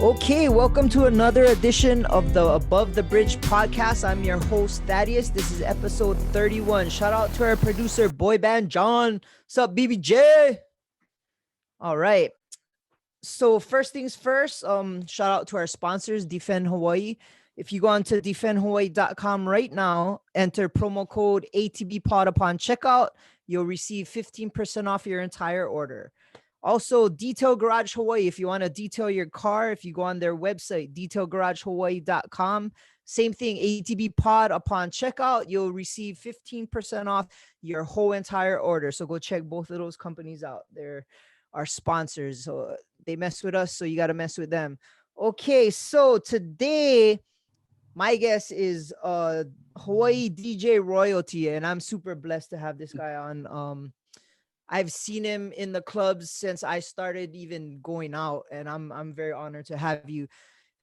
Okay, welcome to another edition of the Above the Bridge podcast. I'm your host, Thaddeus. This is episode 31. Shout out to our producer, boy band John. What's up, BBJ? All right. So first things first, shout out to our sponsors, Defend Hawaii. If you go on to defendhawaii.com right now, enter promo code ATBpod upon checkout, you'll receive 15% off your entire order. Also, Detail Garage Hawaii. If you want to detail your car, if you go on their website, detailgaragehawaii.com, same thing, ATBpod upon checkout, you'll receive 15% off your whole entire order. So go check both of those companies out. They're our sponsors. So they mess with us, so you got to mess with them. Okay, so today my guest is Hawaii DJ royalty, and I'm super blessed to have this guy on. I've seen him in the clubs since I started even going out, and I'm very honored to have you.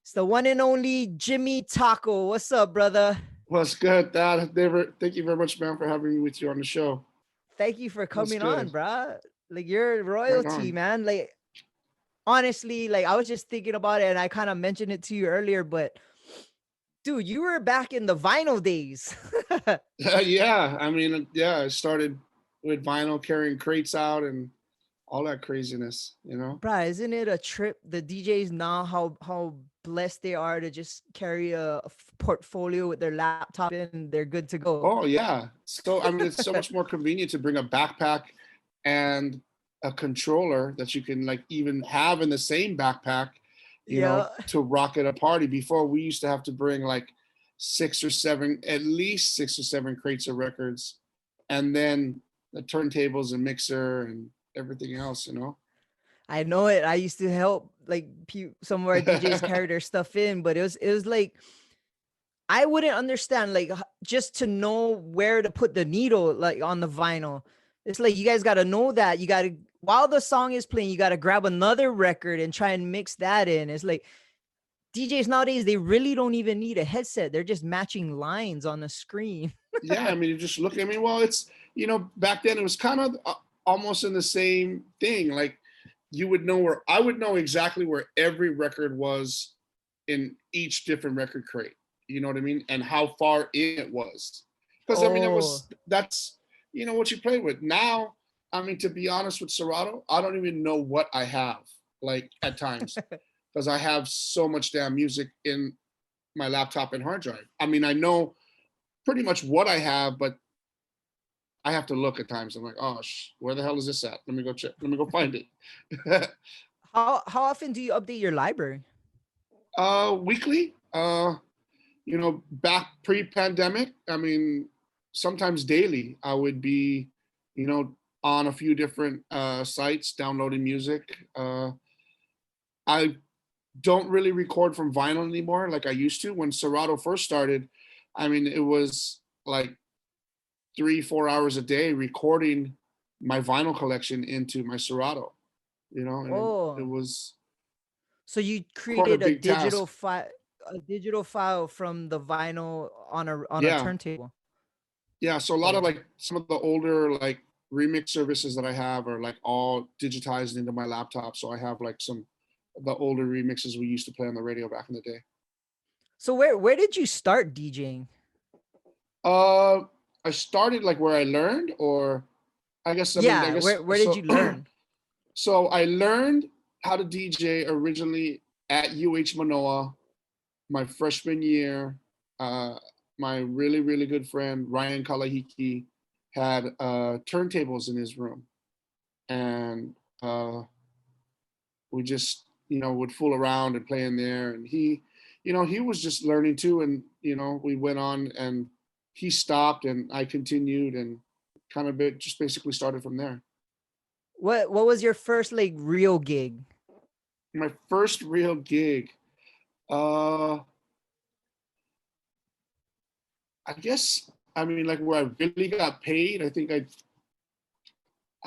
It's the one and only Jimmy Taco. What's up, brother? What's good, Dad? Thank you very much, man, for having me with you on the show. Thank you for coming on, bro. Like, you're Right royalty, on. man. Like, honestly, like, I was just thinking about it, and I kind of mentioned it to you earlier, but dude, you were back in the vinyl days. Yeah, I started with vinyl, carrying crates out and all that craziness, you know? Bruh, isn't it a trip? The DJs now, how blessed they are to just carry a portfolio with their laptop in, and they're good to go. Oh, yeah. So, it's so much more convenient to bring a backpack and a controller that you can, like, even have in the same backpack, Yeah. to rock at a party. Before, we used to have to bring, like, at least six or seven crates of records, and then the turntables and mixer and everything else, I know it. I used to help like some of our DJs carry their stuff in, but it was like I wouldn't understand, like, just to know where to put the needle, like, on the vinyl. It's like you guys got to know that you got to, while the song is playing, you got to grab another record and try and mix that in. It's like DJs nowadays, they really don't even need a headset. They're just matching lines on the screen. Yeah, you just look. Well, it's, back then it was kind of almost in the same thing. Like, I would know exactly where every record was in each different record crate. You know what I mean? And how far in it was. Because that's what you play with. Now, to be honest with Serato, I don't even know what I have, like, at times. Because I have so much damn music in my laptop and hard drive. I know pretty much what I have, but I have to look at times. I'm like, oh, where the hell is this at? Let me go check. Let me go find it. How often do you update your library? Weekly. Back pre-pandemic, sometimes daily. I would be, on a few different sites downloading music. I don't really record from vinyl anymore like I used to. When Serato first started, it was like 3-4 hours a day recording my vinyl collection into my Serato, and it was. So you Quite a created big task. a digital file from the vinyl on a Yeah. turntable. Yeah. So a lot of, like, some of the older, like, remix services that I have are, like, all digitized into my laptop. So I have, like, some of the older remixes we used to play on the radio back in the day. So where did you start DJing? I started, like, where I learned, or I guess where did you learn? So I learned how to DJ originally at Manoa my freshman year. My really, really good friend Ryan Kalahiki had turntables in his room, and we just would fool around and play in there. And he was just learning too, and we went on, and he stopped, and I continued, and kind of just basically started from there. What was your first, like, real gig? My first real gig, I guess, like, where I really got paid, I think I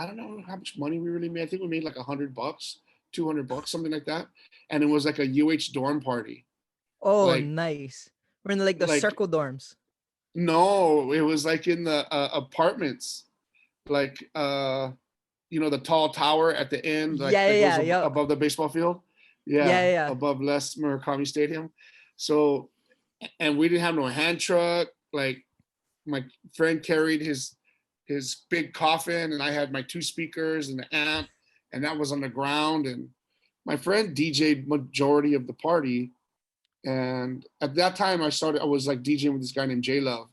don't know how much money we really made. I think we made like $100, $200, something like that. And it was like a dorm party. Oh, Like, nice. We're in, like, the circle dorms. No, it was like in the apartments, like, the tall tower at the end, like, that goes above the baseball field. Yeah, Yeah, yeah. above Les Murakami Stadium. So, and we didn't have no hand truck. Like my friend carried his big coffin, and I had my 2 speakers and the amp, and that was on the ground. And my friend DJ'd majority of the party. And at that time, I was like DJing with this guy named J Love.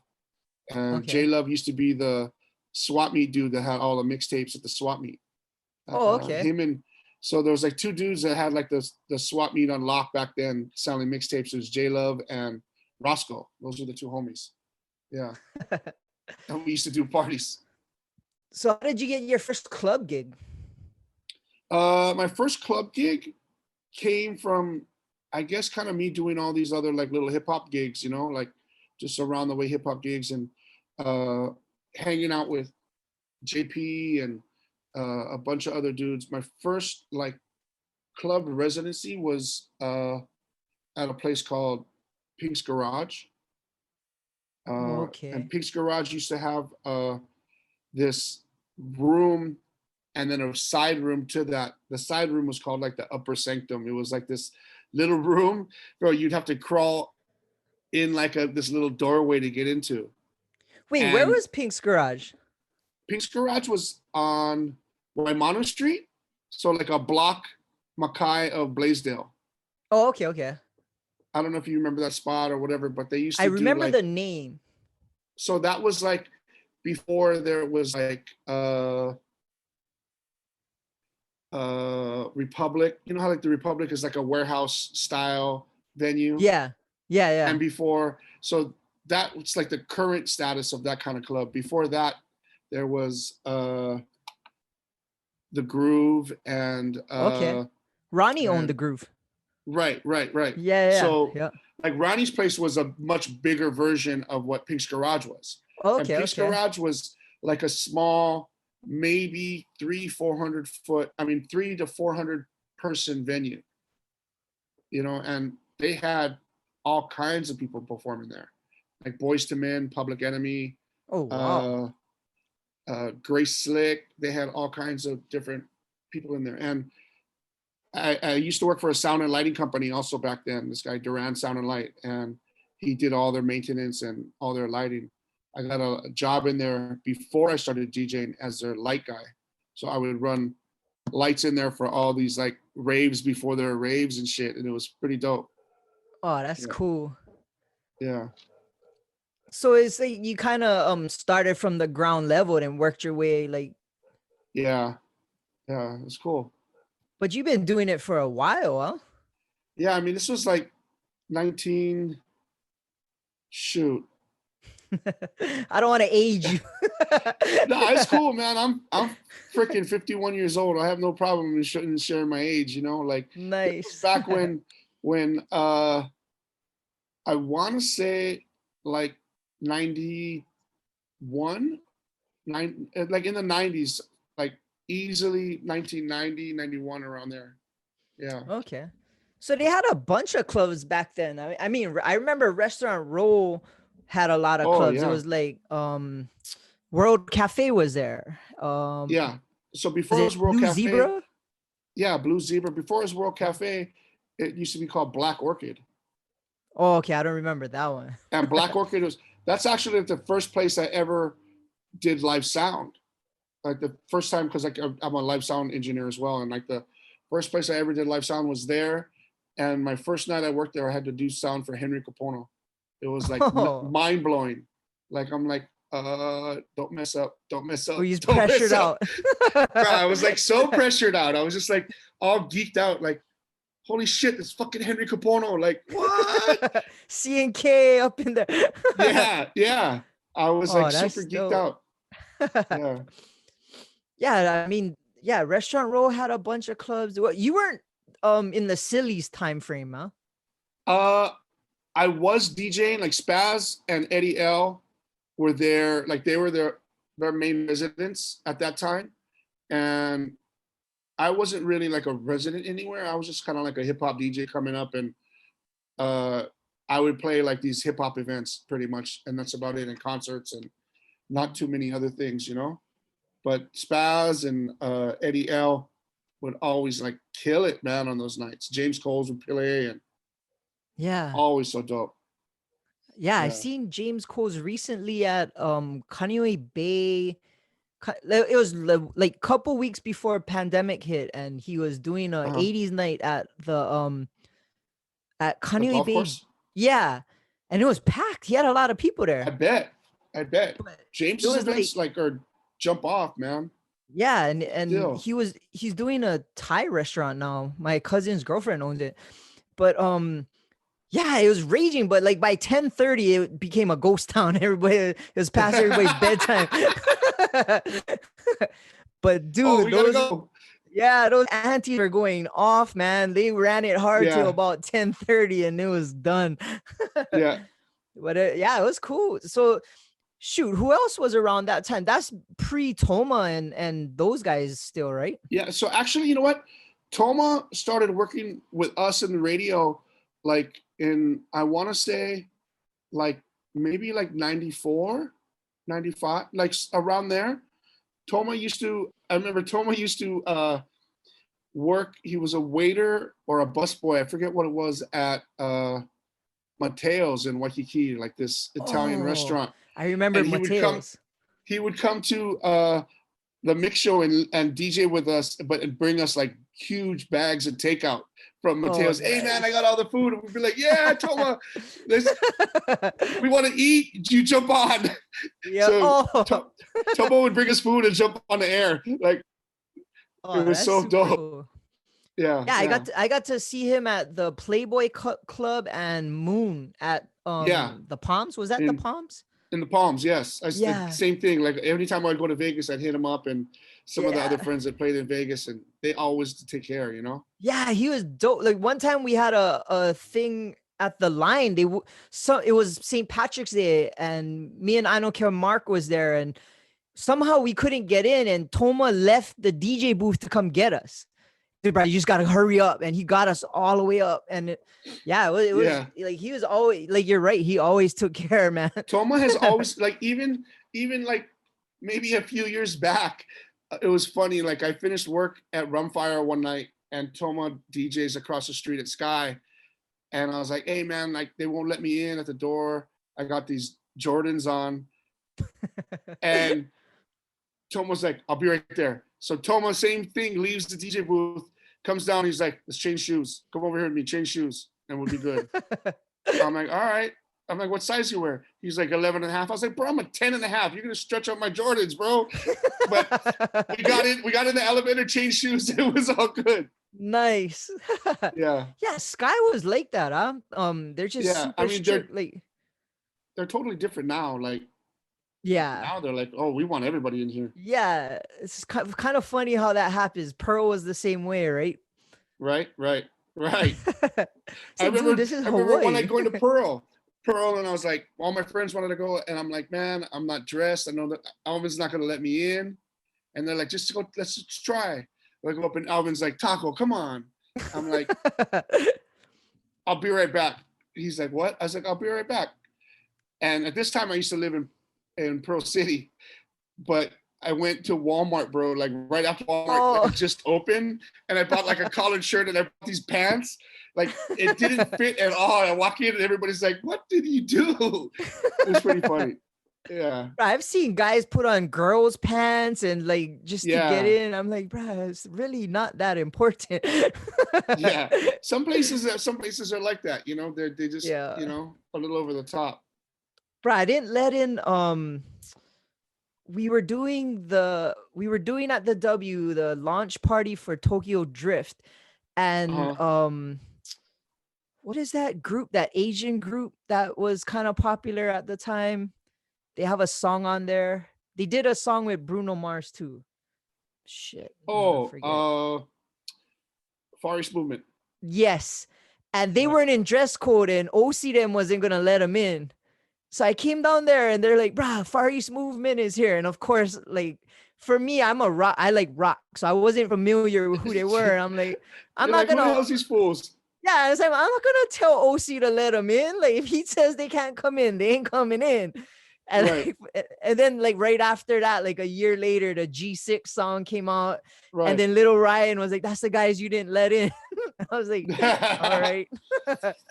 And J Okay. Love used to be the swap meet dude that had all the mixtapes at the swap meet. Oh, okay. Him and so there was like 2 dudes that had like the swap meet on lock back then, selling mixtapes. It was J Love and Roscoe. Those were the 2 homies. Yeah, and we used to do parties. So how did you get your first club gig? My first club gig came from, I guess, kind of me doing all these other like little hip hop gigs, like just around the way hip hop gigs, and uh, hanging out with JP and a bunch of other dudes. My first like club residency was at a place called Pink's Garage. Oh, And okay. Pink's Garage used to have this room and then a side room to that. The side room was called like the upper sanctum. It was like this little room, bro. You'd have to crawl in like this little doorway to get into. Wait, where And was Pink's Garage? Pink's Garage was on Waimanu Street, so like a block Mackay of Blaisdell. Oh, okay, okay. I don't know if you remember that spot or whatever, but they used I to do remember like, the name. so that was like before there was like Republic. You know how like the Republic is like a warehouse style venue, Yeah. Yeah, yeah. and before, so that was like the current status of that kind of club. Before that, there was the Groove and Okay. Ronnie owned the and Groove. right. Yeah, yeah, So yeah. like Ronnie's place was a much bigger version of what Pink's Garage was. And Okay, Pink's okay. Garage was like a small, maybe 300-400 foot, I mean 300 to 400 person venue, and they had all kinds of people performing there, like Boys to Men, Public Enemy, Oh, wow. uh, Grace Slick. They had all kinds of different people in there. And I used to work for a sound and lighting company also back then. This guy Duran Sound and Light, and he did all their maintenance and all their lighting. I got a job in there before I started DJing as their light guy, so I would run lights in there for all these like raves before there were raves and shit, and it was pretty dope. Oh, that's Yeah, cool. yeah, So it's like you kind of started from the ground level and worked your way like, yeah, yeah. It's cool. but you've been doing it for a while, huh? Yeah, I mean, this was like 19. Shoot, I don't want to age you. no, it's cool, man. I'm freaking 51 years old. I have no problem in sharing my age. Like this was Nice. back when I want to say like 91, like in the 90s, like easily 1990, 91, around there. Yeah. Okay. So they had a bunch of clubs back then. I mean, I remember Restaurant Row had a lot of Oh clubs. It yeah, was like World Cafe was there. yeah. So Was before it it was World Blue Cafe, Zebra? yeah, Blue Zebra. Before it was World Cafe, it used to be called Black Orchid. Oh, okay. I don't remember that one. And Black Orchid that's actually the first place I ever did live sound. Like the first time, because like I'm a live sound engineer as well, and like the first place I ever did live sound was there. And my first night I worked there, I had to do sound for Henry Capono. It was like Oh, mind blowing. Like I'm like, don't mess up, don't mess were up, you don't mess pressured up. out? Bro, I was like so pressured out. I was just like all geeked out, like, holy shit, it's fucking Henry Capono. Like, what? C&K up in there. Yeah. I was like Oh, super that's geeked dope. out. Yeah. Yeah, I mean, yeah, Restaurant Row had a bunch of clubs. What you weren't in the Sillies time frame, huh? Uh, I was DJing, like Spaz and Eddie L were there, like they were their main residents at that time. And I wasn't really like a resident anywhere. I was just kind of like a hip hop DJ coming up, and I would play like these hip hop events pretty much, and that's about it, and concerts and not too many other things. But Spaz and Eddie L would always like kill it, man, on those nights. James Coles would play, and Yeah. always so dope. Yeah, I've Yeah. seen James Coles recently at Kaneohe Bay. It was like couple weeks before pandemic hit, and he was doing a Uh-huh. 80s night at The Kaneohe golf Bay. course? Yeah, and it was packed. He had a lot of people I there. bet. I bet. But it James's was like, events like are jump off, man. yeah, and Still. he's doing a Thai restaurant now. My cousin's girlfriend owns it. But yeah, it was raging, but like by 10:30 it became a ghost town. Everybody, it was past everybody's bedtime. But Oh, dude, we gotta those, go. yeah, those aunties are going off, man. They ran it hard till Yeah. about 10:30 and it was done. Yeah. But yeah, it was cool. So shoot, who else was around that time? That's pre Toma and those guys still, right? Yeah. So actually, you know what? Toma started working with us in the radio like in, I want to say like maybe like 94, 95, like around there. I remember Toma used to work. He was a waiter or a busboy. I forget what it was at Mateo's in Waikiki, like this Italian Oh, restaurant. I remember And Mateo's. he would come to the mix show and DJ with us, but and bring us like huge bags of takeout from Mateo's. Hey man, I nice. got all the food. And we'd be like, yeah, Toma, we want to eat. You jump on. Yeah. So Oh, Toma would bring us food and jump on the air. Like oh, it was that's so super dope. cool. Yeah. Yeah, Yeah. I got to see him at the Playboy Club and Moon at Yeah. the Palms. Was that the In Palms? in the Palms, yes. Yeah. Same thing. Like every time I'd go to Vegas, I'd hit him up and some of the Yeah. other friends that played in Vegas, and they always take care, you know? Yeah, he was dope. Like one time we had a thing at the line. So it was St. Patrick's Day, and me and I don't care Mark was there, and somehow we couldn't get in, and Toma left the DJ booth to come get us. Dude, bro, you just gotta hurry up, and he got us all the way up. And it was Yeah. like he was always like, you're right, he always took care, man. Toma has always like even like maybe a few years back, it was funny. Like I finished work at Rumfire one night, and Toma DJs across the street at Sky, and I was like, "Hey man, like they won't let me in at the door. I got these Jordans on," and Toma's like, "I'll be right there." So Toma, same thing, leaves the DJ booth, comes down. He's like, "Let's change shoes. Come over here with me, change shoes, and we'll be good." I'm like, "All right." I'm like, "What size you wear?" He's like 11 and a half. I was like, "Bro, I'm a 10 and a half. You're going to stretch out my Jordans, bro." But we got in the elevator, changed shoes. It was all good. Nice. Yeah. Yeah, Sky was like that, huh? They're just Yeah. I super mean, strict. Like, they're totally different now. Like yeah. now they're like, "Oh, we want everybody in here." Yeah. It's kind of funny how that happens. Pearl was the same way, right? Right. Right. Say, dude, this is I remember one Hawaii. night going to Pearl, and I was like, all my friends wanted to go, and I'm like, "Man, I'm not dressed. I know that Alvin's not going to let me in." And they're like, "Just go, let's just try." I go up, and Alvin's like, "Taco, come on." I'm like, "I'll be right back." He's like, "What?" I was like, "I'll be right back." And at this time, I used to live in Pearl City, but I went to Walmart, bro, like right after Walmart like, just opened, and I bought like a collared shirt and I bought these pants. Like it didn't fit at all. I walk in and everybody's like, "What did you do?" It was pretty funny. Yeah. I've seen guys put on girls' pants and like just to get Yeah. in. I'm like, bro, it's really not that important. Yeah. Some places are like that, you know, they just, Yeah. you know, a little over the top. Bro, I didn't let in we were doing at the W the launch party for Tokyo Drift, and what is that group, that Asian group that was kind of popular at the time? They have a song on there. They did a song with Bruno Mars too. Shit. Far East Movement. Yes. And they weren't in dress code, and OC them wasn't gonna let them in. So I came down there and they're like, "Bruh, Far East Movement is here." And of course, like for me, I like rock. So I wasn't familiar with who they were. And I'm like, I'm not gonna. Who the hell's these fools? Yeah, I was like, I'm not gonna tell OC to let them in. Like if he says they can't come in, they ain't coming in. And Right. and then like right after that, like a year later, the G6 song came out, and Right. then Little Ryan was like, "That's the guys you didn't let in." I was like, "All right."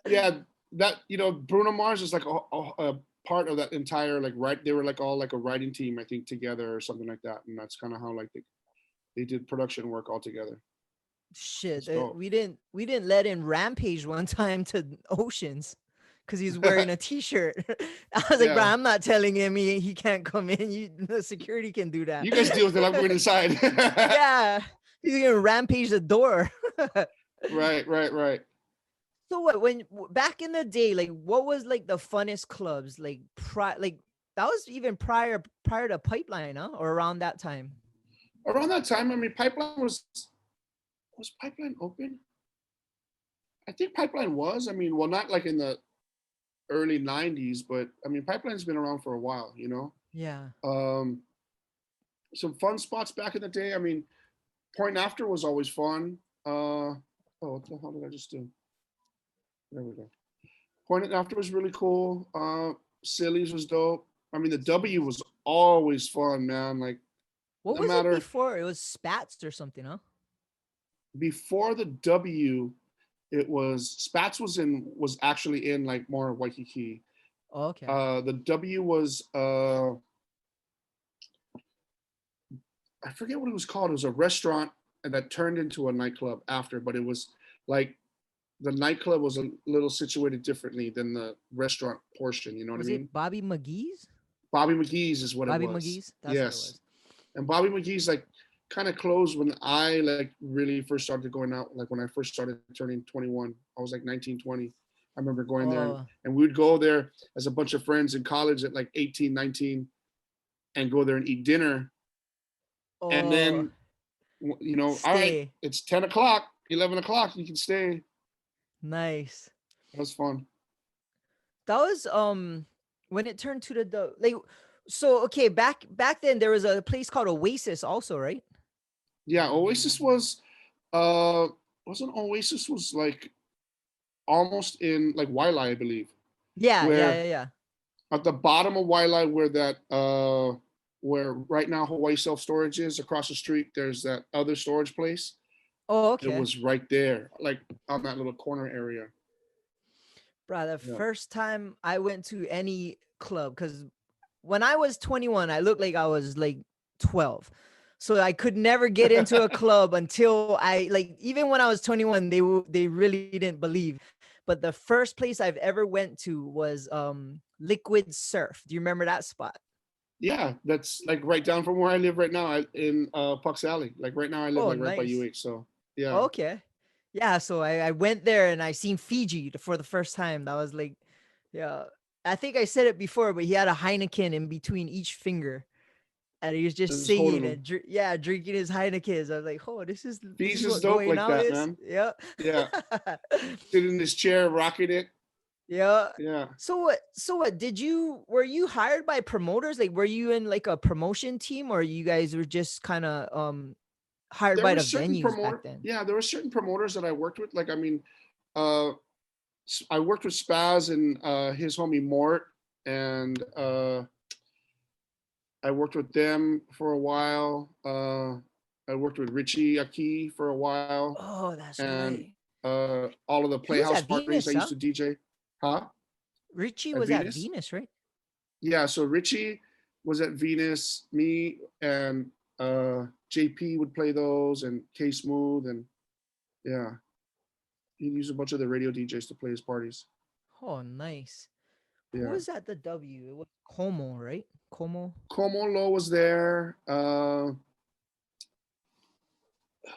Yeah, that Bruno Mars is like a part of that entire like they were like all like a writing team, I think, together or something like that, and that's kind of how like they did production work all together. Shit, That's dope. we didn't let in Rampage one time to Oceans because he's wearing a t-shirt. I was like, bro, Yeah, I'm not telling him he can't come in. The security can do that. you guys deal with it. I'm going inside. Yeah, he's gonna rampage the door. Right, right, right. So what? Back in the day, like, what was like the funnest clubs? Like, like that was even prior to Pipeline, huh? Or around that time? Around that time, I mean, Pipeline was Pipeline open? I think Pipeline was. I mean, well, not like in the early '90s, but I mean, Pipeline's been around for a while. Yeah. Um, some fun spots back in the day. I mean, Point After was always fun. Oh, what the hell did I just do? There we go. Point After was really cool. Silly's was dope. I mean, the W was always fun, man. Like, What no was it matter before? It was Spats or something, huh? before the W, it was Spats was actually in like more Waikiki. Oh, okay. The W was I forget what it was called. It was a restaurant and that turned into a nightclub after, but it was like the nightclub was a little situated differently than the restaurant portion. You know what I Was mean? it Bobby McGee's? Bobby McGee's is what it Bobby was. McGee's? That's what it Yes. was. And Bobby McGee's like kind of closed when I like really first started going out. Like when I first started turning 21, I was like 19, 20. I remember going there Oh, and we would go there as a bunch of friends in college at like 18, 19 and go there and eat dinner. And oh, then, all right, stay. it's 10 o'clock, 11 o'clock, you can stay. Nice. That was fun. That was when it turned to the like so okay, back then there was a place called Oasis also, right? Yeah, Oasis uh, was like almost in like Wailea, I believe, Yeah, yeah, where yeah, yeah. at the bottom of Wailea where right now Hawaii Self Storage is across the street, there's that other storage place. Oh, It okay. was right there, like on that little corner area. Bro, the Yeah. first time I went to any club, because when I was 21, I looked like I was like 12. So I could never get into a club until I like even when I was 21, they really didn't believe. But the first place I've ever went to was Liquid Surf. Do you remember that spot? Yeah, that's like right down from where I live right now in Pucks Alley. Like right now I live Oh, like right by nice. UH. So yeah. Okay. Yeah, so I went there and I seen Fiji for the first time. That was like, yeah. I think I said it before, but he had a Heineken in between each finger, and he was just Just holding singing them. and yeah, drinking his Heinekens. I was like, oh, this Fees is is what dope going like out that, is. man. Yeah. Yeah. Sit in this chair, rocking it. Yeah. Yeah. So what were you hired by promoters? Like were you in like a promotion team, or you guys were just kind of hired There by were the certain venues back then? there were certain promoters that I worked with. Like I mean, uh I worked with Spaz and his homie Mort, and I worked with them for a while. I worked with Richie Aki for a while, Oh, that's and right. all of the He was Playhouse at parties I Venus, used huh? to DJ. Huh? Richie At was at Venus? Venus, right? Yeah, so Richie was at Venus. Me and JP would play those, and K Smooth, and yeah, he'd use a bunch of the radio DJs to play his parties. Oh, nice. Who Yeah. was at the W? It was Como, right? Como. Como Lo was there.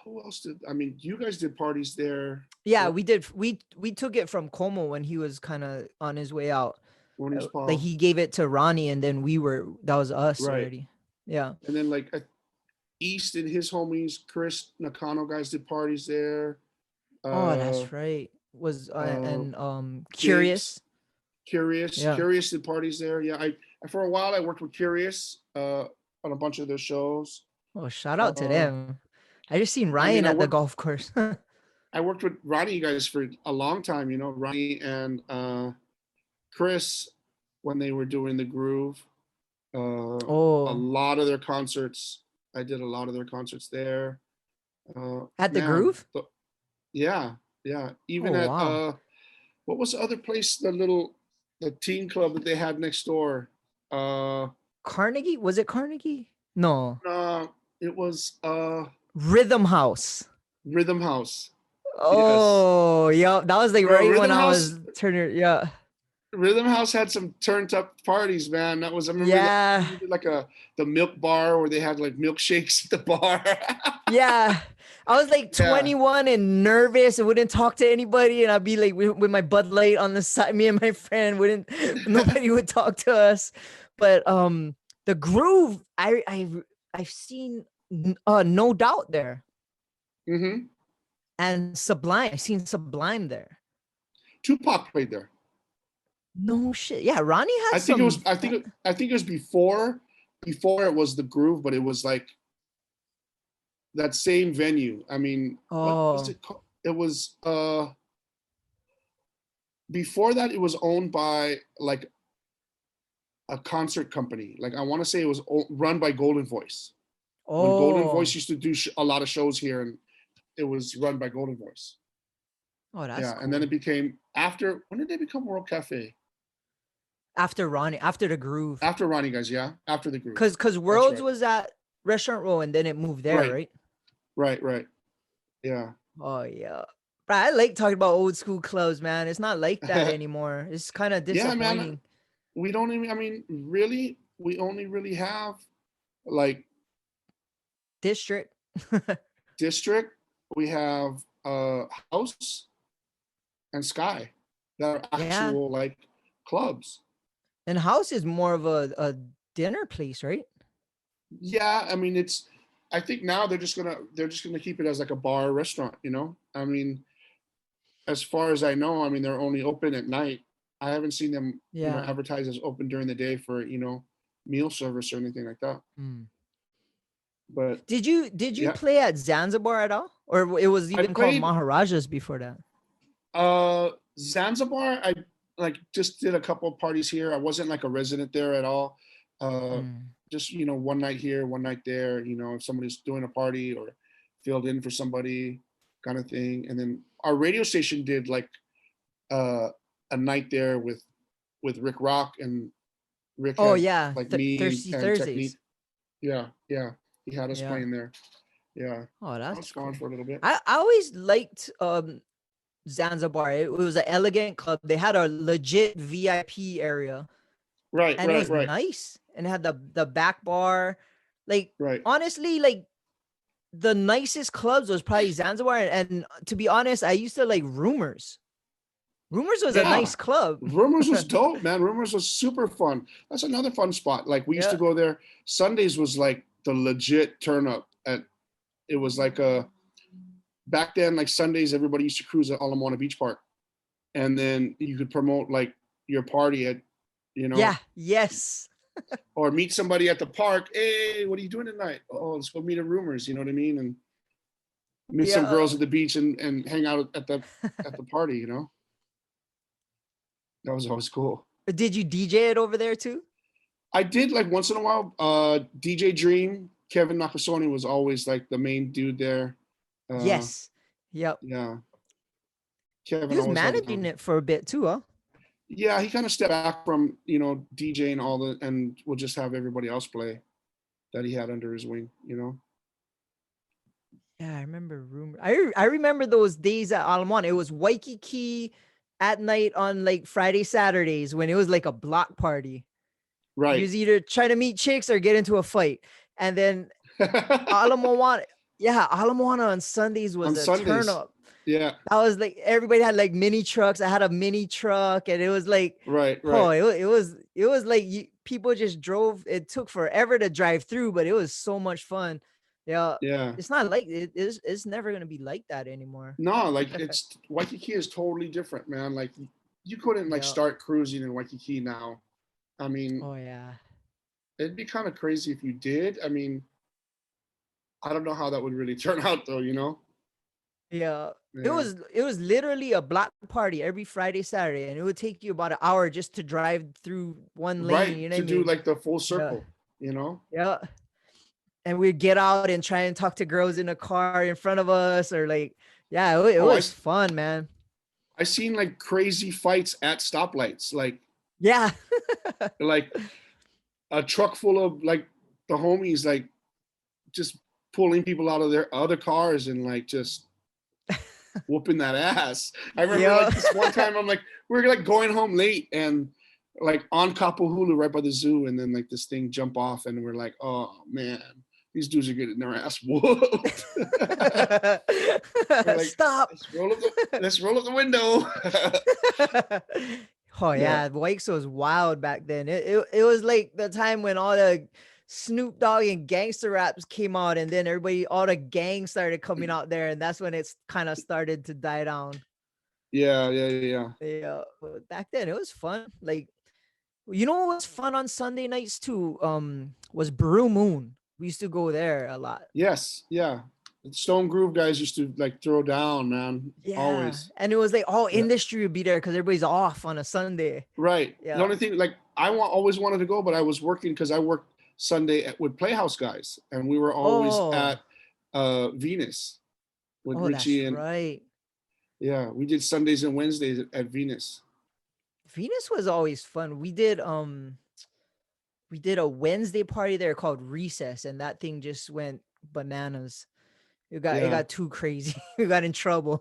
Who else did? I mean, you guys did parties there, Yeah, right? we did. We took it from Como when he was kind of on his way out. Ronnie's Like Paul, he gave it to Ronnie, and then that was us right? already. Yeah. And then like East and his homies, Chris Nakano guys did parties there. Oh, Uh, that's right. Was uh, and Jinx, Curious. Curious, Yeah. Curious did parties there. Yeah, I for a while I worked with Curious on a bunch of their shows. Oh, shout out to Uh, them. I just seen I mean, Ryan at the golf course. I worked with Ronnie guys for a long time. Ronnie and Chris when they were doing the Groove. A Oh, lot of their concerts. I did a lot of their concerts there. at the Man, Groove? yeah, yeah. Even Oh, at wow. what was the other place? The teen club that they had next door. Uh, Carnegie? Was it Carnegie? No. uh it was Rhythm House. Rhythm House. Yes, Oh, yeah. That was like bro. right when I was turning. Yeah. Rhythm House had some turned up parties, man. That was I remember that Yeah. we did like the milk bar where they had like milkshakes at the bar. Yeah. I was like Yeah. 21 and nervous and wouldn't talk to anybody. And I'd be like with my Bud Light on the side. Me and my friend wouldn't, nobody would talk to us. But the Groove, I've seen No Doubt there hmm and Sublime. I've seen Sublime there. Tupac played there. No shit. Yeah, Ronnie had I think it was. some. I think it was before it was the Groove, but it was like that same venue. I mean, what was Oh, it called? It was before that. It was owned by like a concert company. Like I want to say it was run by Golden Voice. When Golden oh, Voice used to do a lot of shows here, and it was run by Golden Voice. oh, that's Yeah, and then cool. it became after. When did they become World Cafe? After Ronnie, after the Groove, After Ronnie guys, yeah, after the Groove. cause That's Worlds right. was at Restaurant Row and then it moved there, Right, right? right. Yeah. Oh yeah. But I like talking about old school clubs, man. It's not like that anymore. It's kind of Yeah, man. disappointing. We don't even. I mean, really, we only really have like District. District. We have House and Sky that are Yeah. actual like clubs. And House is more of a dinner place, right? Yeah, I mean it's. I think now they're just gonna keep it as like a bar restaurant. You know, I mean, as far as I know, I mean they're only open at night. I haven't seen them, Yeah. advertised as open during the day for meal service or anything like that. Mm. But Did you yeah, play at Zanzibar at all? Or it was I even called played Maharajas before that? Zanzibar. I like just did a couple of parties here. I wasn't like a resident there at all. Uh, Mm. just one night here, one night there. If somebody's doing a party or filled in for somebody, kind of thing. And then our radio station did like uh, a night there with Rick Rock, and Rick Oh had yeah, like me Thirsty and Technique. Thursdays. Yeah, yeah. He had us Yeah. playing there. Yeah, Oh, I was that's gone cool. for a little bit. I always liked Zanzibar. It was an elegant club. They had a legit VIP area Right, and it right, was right, nice and it had the back bar. Like right. honestly, like the nicest clubs was probably Zanzibar and to be honest, I used to like Rumors. Rumors was a Yeah. nice club. Rumors was dope, man. Rumors was super fun. That's another fun spot. Like we used to Yeah. go there. Sundays was like the legit turn up. It was like back then, like Sundays, everybody used to cruise at Ala Moana Beach Park, and then you could promote like your party at, you know, Yeah, yes. or meet somebody at the park. Hey, what are you doing tonight? Oh, let's go meet at Rumors. You know what I mean? And meet some Yeah. girls at the beach and hang out at the party. That was always cool. Did you DJ it over there too? I did like once in a while. DJ Dream, Kevin Nakasone was always like the main dude there. Uh, Yes. Yep. yeah, He Kevin was always had. managing it for a bit too, huh? Yeah, he kind of stepped back from DJing and would just have everybody else play that he had under his wing. Yeah, I remember rumor. I remember those days at Alamon. It was Waikiki at night on like Friday, Saturdays when it was like a block party. You Right. was either trying to meet chicks or get into a fight. And then Ala Moana, yeah, Ala Moana on Sundays was On a turn Sundays. up. Yeah. I was like, everybody had like mini trucks. I had a mini truck, and it was like, Right. oh, Right. it was like people just drove. It took forever to drive through, but it was so much fun. Yeah, Yeah. it's not like it's never gonna be like that anymore. No, like it's Waikiki is totally different, man. Like you couldn't like Yeah. start cruising in Waikiki now. I mean, Oh yeah. it'd be kind of crazy if you did. I mean, I don't know how that would really turn out though. Yeah. Yeah. It was literally a block party every Friday, Saturday, and it would take you about an hour just to drive through one lane. Right. You know what To I do mean? like the full Yeah, circle, you know? yeah. And we'd get out and try and talk to girls in a car in front of us, or like, yeah, it Oh, was fun, man. I seen like crazy fights at stoplights, Yeah, like a truck full of like the homies, like just pulling people out of their other cars and like just whooping that ass. I remember yeah. like this one time we were like going home late and like on Kapahulu right by the zoo, and then like this thing jump off and we're like, oh man, these dudes are getting their ass whooped. We're like, Stop. let's roll up the window. Oh Yeah. yeah, Wakes was wild back then. It was like the time when all the Snoop Dogg and gangster raps came out, and then all the gangs started coming out there, and that's when it's kind of started to die down. Yeah. Yeah, but back then it was fun. Like, you know what was fun on Sunday nights too? Was Brew Moon. We used to go there a lot. Yes, yeah. The Stone Groove guys used to like throw down, man. Yeah, Always. and it was like all Yeah. industry would be there because everybody's off on a Sunday. Right. The Yeah. only thing, like, always wanted to go, but I was working because I worked Sunday with Playhouse guys, and we were always Oh, at Venus with oh, that's Richie, and right. yeah, we did Sundays and Wednesdays at Venus. Venus was always fun. We did a Wednesday party there called Recess, and that thing just went bananas. It Yeah. got too crazy. We got in trouble.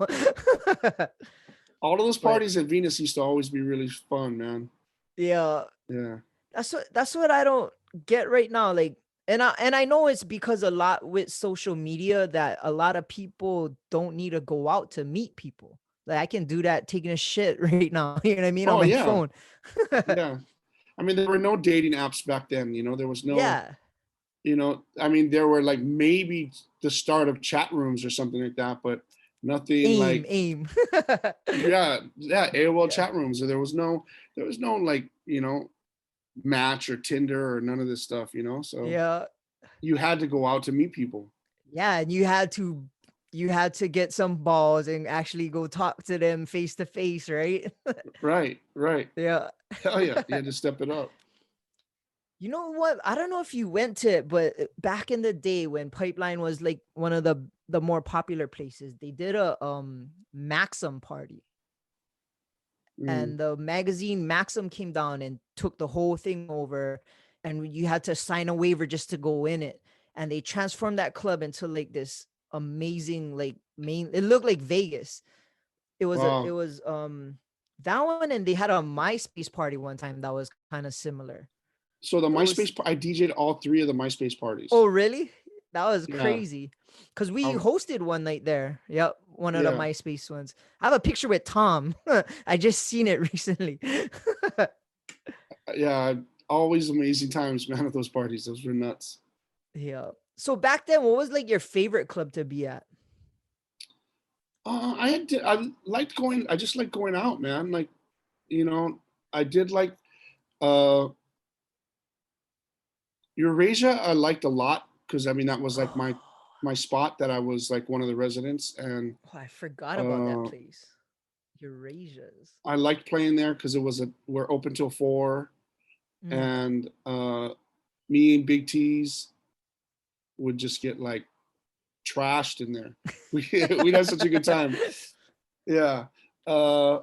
All of those But parties at Venus used to always be really fun, man. yeah, Yeah. that's what I don't get right now. Like, and I know it's because a lot with social media that a lot of people don't need to go out to meet people. Like, I can do that taking a shit right now. You know what I mean, on Oh my yeah. phone. Yeah. I mean, there were no dating apps back then, there was no, Yeah. I mean, there were like maybe the start of chat rooms or something like that, but nothing Aim, like, aim. yeah, AOL Yeah. chat rooms. There was no like, Match or Tinder or none of this stuff, so Yeah. you had to go out to meet people. Yeah, and you had to get some balls and actually go talk to them face to face, right? Right. Yeah. Hell yeah, you had to step it up. You know what? I don't know if you went to it, but back in the day when Pipeline was like one of the more popular places, they did a Maxim party. Mm. And the magazine Maxim came down and took the whole thing over, and you had to sign a waiver just to go in it. And they transformed that club into like this amazing, like, main, it looked like Vegas. It Wow. was that one, and they had a MySpace party one time that was kind of similar. So the It was, I DJ'd all three of the MySpace oh parties. really? That was Yeah. crazy. Cause we I, hosted one night there. Yep, one of the yeah. MySpace ones. I have a picture with Tom. I just seen it recently. Yeah. Always amazing times, man, at those parties. Those were nuts. Yeah. So back then, what was like your favorite club to be at? I liked going. I just like going out, man. Like, I did like uh Eurasia. I liked a lot because I mean that was like my Oh, my spot that I was like one of the residents, and I forgot about that uh place. Eurasia's. I liked playing there because we're open till 4, Mm. and me and Big T's would just get like trashed in there. We'd have such a good time. Yeah. Uh,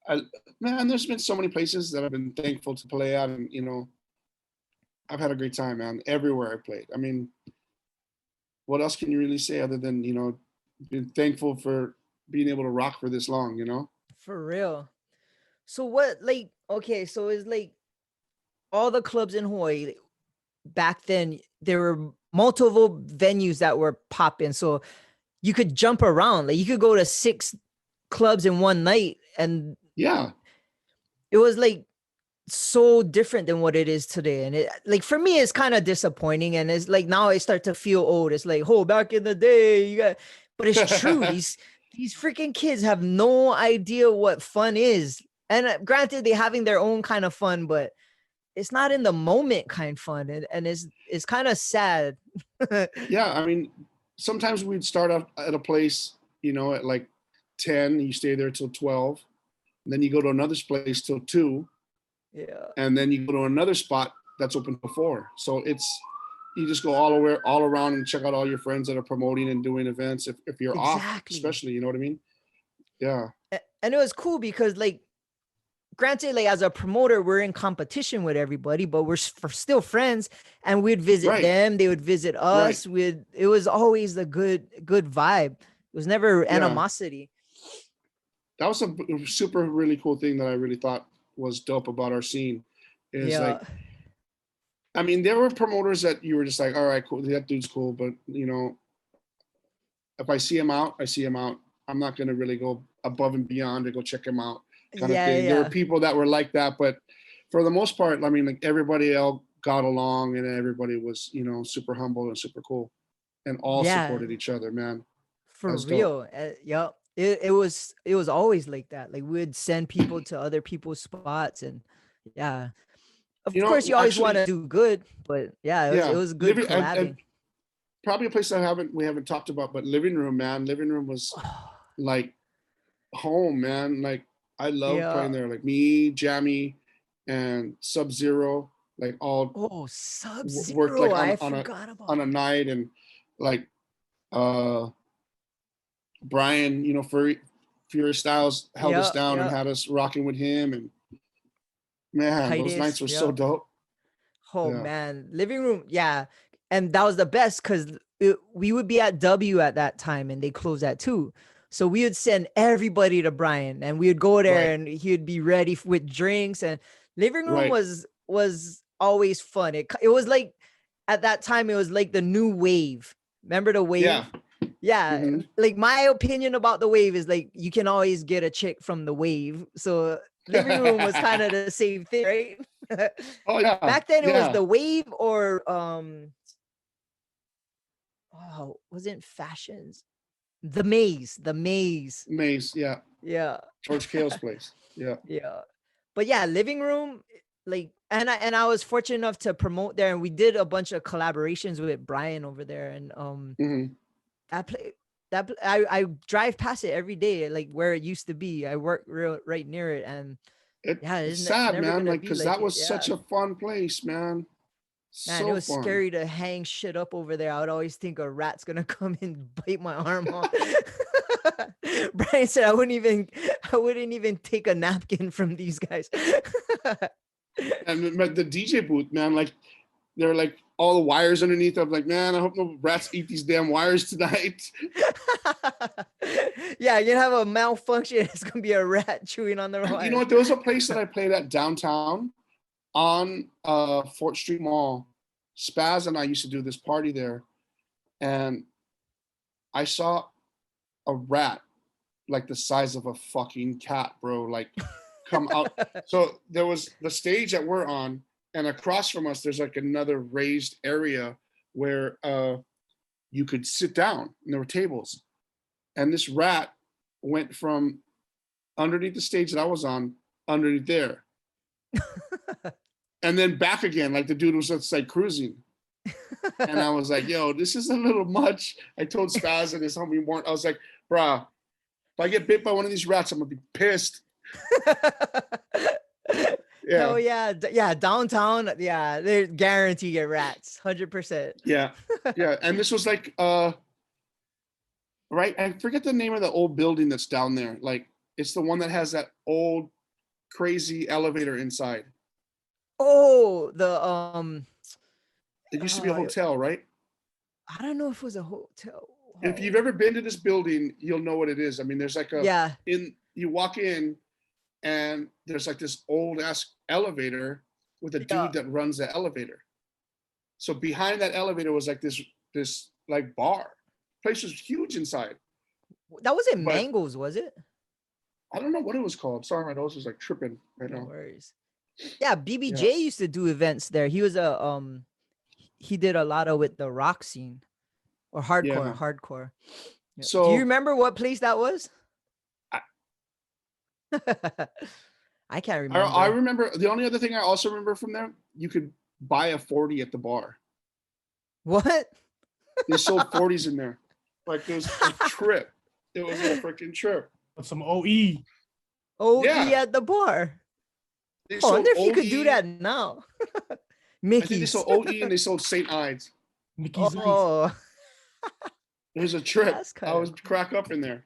I, Man, there's been so many places that I've been thankful to play at, and I've had a great time, man. Everywhere I played. I mean, what else can you really say other than been thankful for being able to rock for this long? For real. So what, like, okay, so it's like all the clubs in Hawaii, like, back then there were multiple venues that were popping. So you could jump around. Like, you could go to 6 clubs in one night, and Yeah. it was like so different than what it is today. And it, like, for me, it's kind of disappointing. And it's like now I start to feel old. It's like, oh, back in the day, but it's true. These freaking kids have no idea what fun is. And granted, they having their own kind of fun, but it's not in the moment kind of fun. And it's kind of sad. Yeah. I mean, sometimes we'd start off at a place at like 10, you stay there till 12. And then you go to another place till 2. Yeah. And then you go to another spot that's open till 4. So you just go all around and check out all your friends that are promoting and doing events if you're off, especially, you know what I mean? Yeah. And it was cool because like, granted, like as a promoter, we're in competition with everybody, but we're still friends, and we'd visit them. They would visit us. It was always a good vibe. It was never animosity. That was a super really cool thing that I really thought was dope about our scene. Is like, I mean, there were promoters that you were just like, all right, cool, that dude's cool, but if I see him out, I see him out. I'm not gonna really go above and beyond to go check him out. Kind of thing. There were people that were like that, but for the most part, I mean, like everybody else got along, and everybody was, super humble and super cool, and all supported each other, man. For real. Yep. It was always like that. Like we'd send people to other people's spots, and of course you always want to do good, but it was good collabing. Probably a place we haven't talked about, but Living Room, man. Living Room was like home, man. Like I love playing there. Like me, Jammy, and Sub-Zero, like all Sub-Zero, worked like I forgot about on a night, and like Brian, Fury Styles held us down and had us rocking with him, and man, those nights were so dope. Oh man, Living Room, and that was the best because we would be at W at that time, and they closed at 2. So we would send everybody to Brian, and we would go there, and he would be ready with drinks. And Living Room was always fun. It was like at that time, it was like the new wave. Remember the wave? Yeah. Mm-hmm. Like my opinion about the wave is like you can always get a chick from the wave. So Living Room was kind of the same thing, right? Back then it was the wave or wasn't Fashions. The Maze. Yeah. George Kale's place. But Living Room, like, and I was fortunate enough to promote there, and we did a bunch of collaborations with Brian over there, and I drive past it every day, like where it used to be. I work right near it, and it's sad, man, like because that was such a fun place, man. Man, it was fun. Scary to hang shit up over there. I would always think a rat's gonna come and bite my arm off. Brian said I wouldn't even take a napkin from these guys. And the DJ booth, man, like there are like all the wires underneath. I'm like, man, I hope no rats eat these damn wires tonight. You'd have a malfunction. It's gonna be a rat chewing on the wire. You know what? There was a place that I played at downtown on Fort Street Mall. Spaz and I used to do this party there, and I saw a rat like the size of a fucking cat, bro, like come out. So there was the stage that we're on, and across from us there's like another raised area where you could sit down, and there were tables, and this rat went from underneath the stage that I was on underneath there. And then back again, like the dude was just like cruising. And I was like, yo, this is a little much. I told Spaz and his homie Warren, I was like, bruh, if I get bit by one of these rats, I'm gonna be pissed. Oh yeah, downtown, they're guaranteed get rats, 100%. Yeah. And this was like right, I forget the name of the old building that's down there. Like it's the one that has that old crazy elevator inside. Oh, the it used to be a hotel, right? I don't know if it was a hotel. If you've ever been to this building, you'll know what it is. I mean, there's like you walk in and there's like this old ass elevator with a dude that runs the elevator. So behind that elevator was like this like bar. Place was huge inside. That wasn't Mango's, was it? I don't know what it was called. Sorry, my nose is like tripping right now. No worries. Yeah, BBJ used to do events there. He was he did a lot of with the rock scene or hardcore. Yeah. So do you remember what place that was? I can't remember. I remember the only other thing I also remember from there, you could buy a 40 at the bar. What? They sold 40s in there. Like it was a trip. It was a freaking trip. With some OE. OE Yeah. at the bar. They I sold wonder if you could OE. do that now. I think they Mickey's. sold OE and they sold St. Ides. Mickey's Ice. Oh, It was a trip. that's I kind was crack up in there.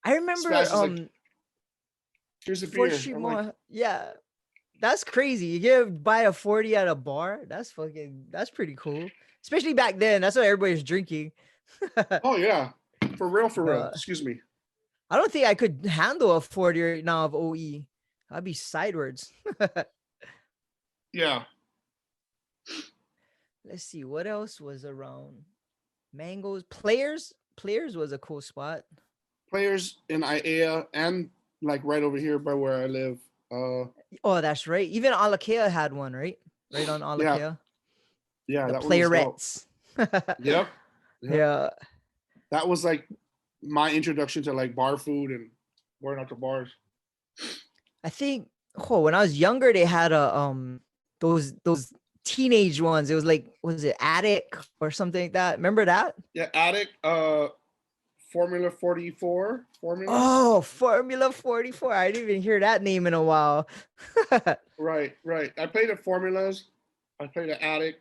I remember Spaz is like, here's a for beer. I'm like, Shimo, yeah. That's crazy. You get buy a 40 at a bar. That's pretty cool. Especially back then. That's what everybody's drinking. oh yeah, for real, for real. Uh, Excuse me. I don't think I could handle a 40 right now of OE. I'd be sideways. Yeah. Let's see what else was around. Mangoes, players was a cool spot. Players in IAEA and like right over here by where I live. Oh, that's right. Even Alakea had one, right? Right on Alakea. Yeah, The that one was dope. playerettes. Yep. Yeah. That was like my introduction to like bar food and going out to bars. I think when I was younger, they had a those teenage ones. It was like, was it Attic or something like that? Remember that? Yeah, Attic, Formula 44. Formula. Oh, Formula 44. I didn't even hear that name in a while. Right. I played at Formulas. I played at Attic.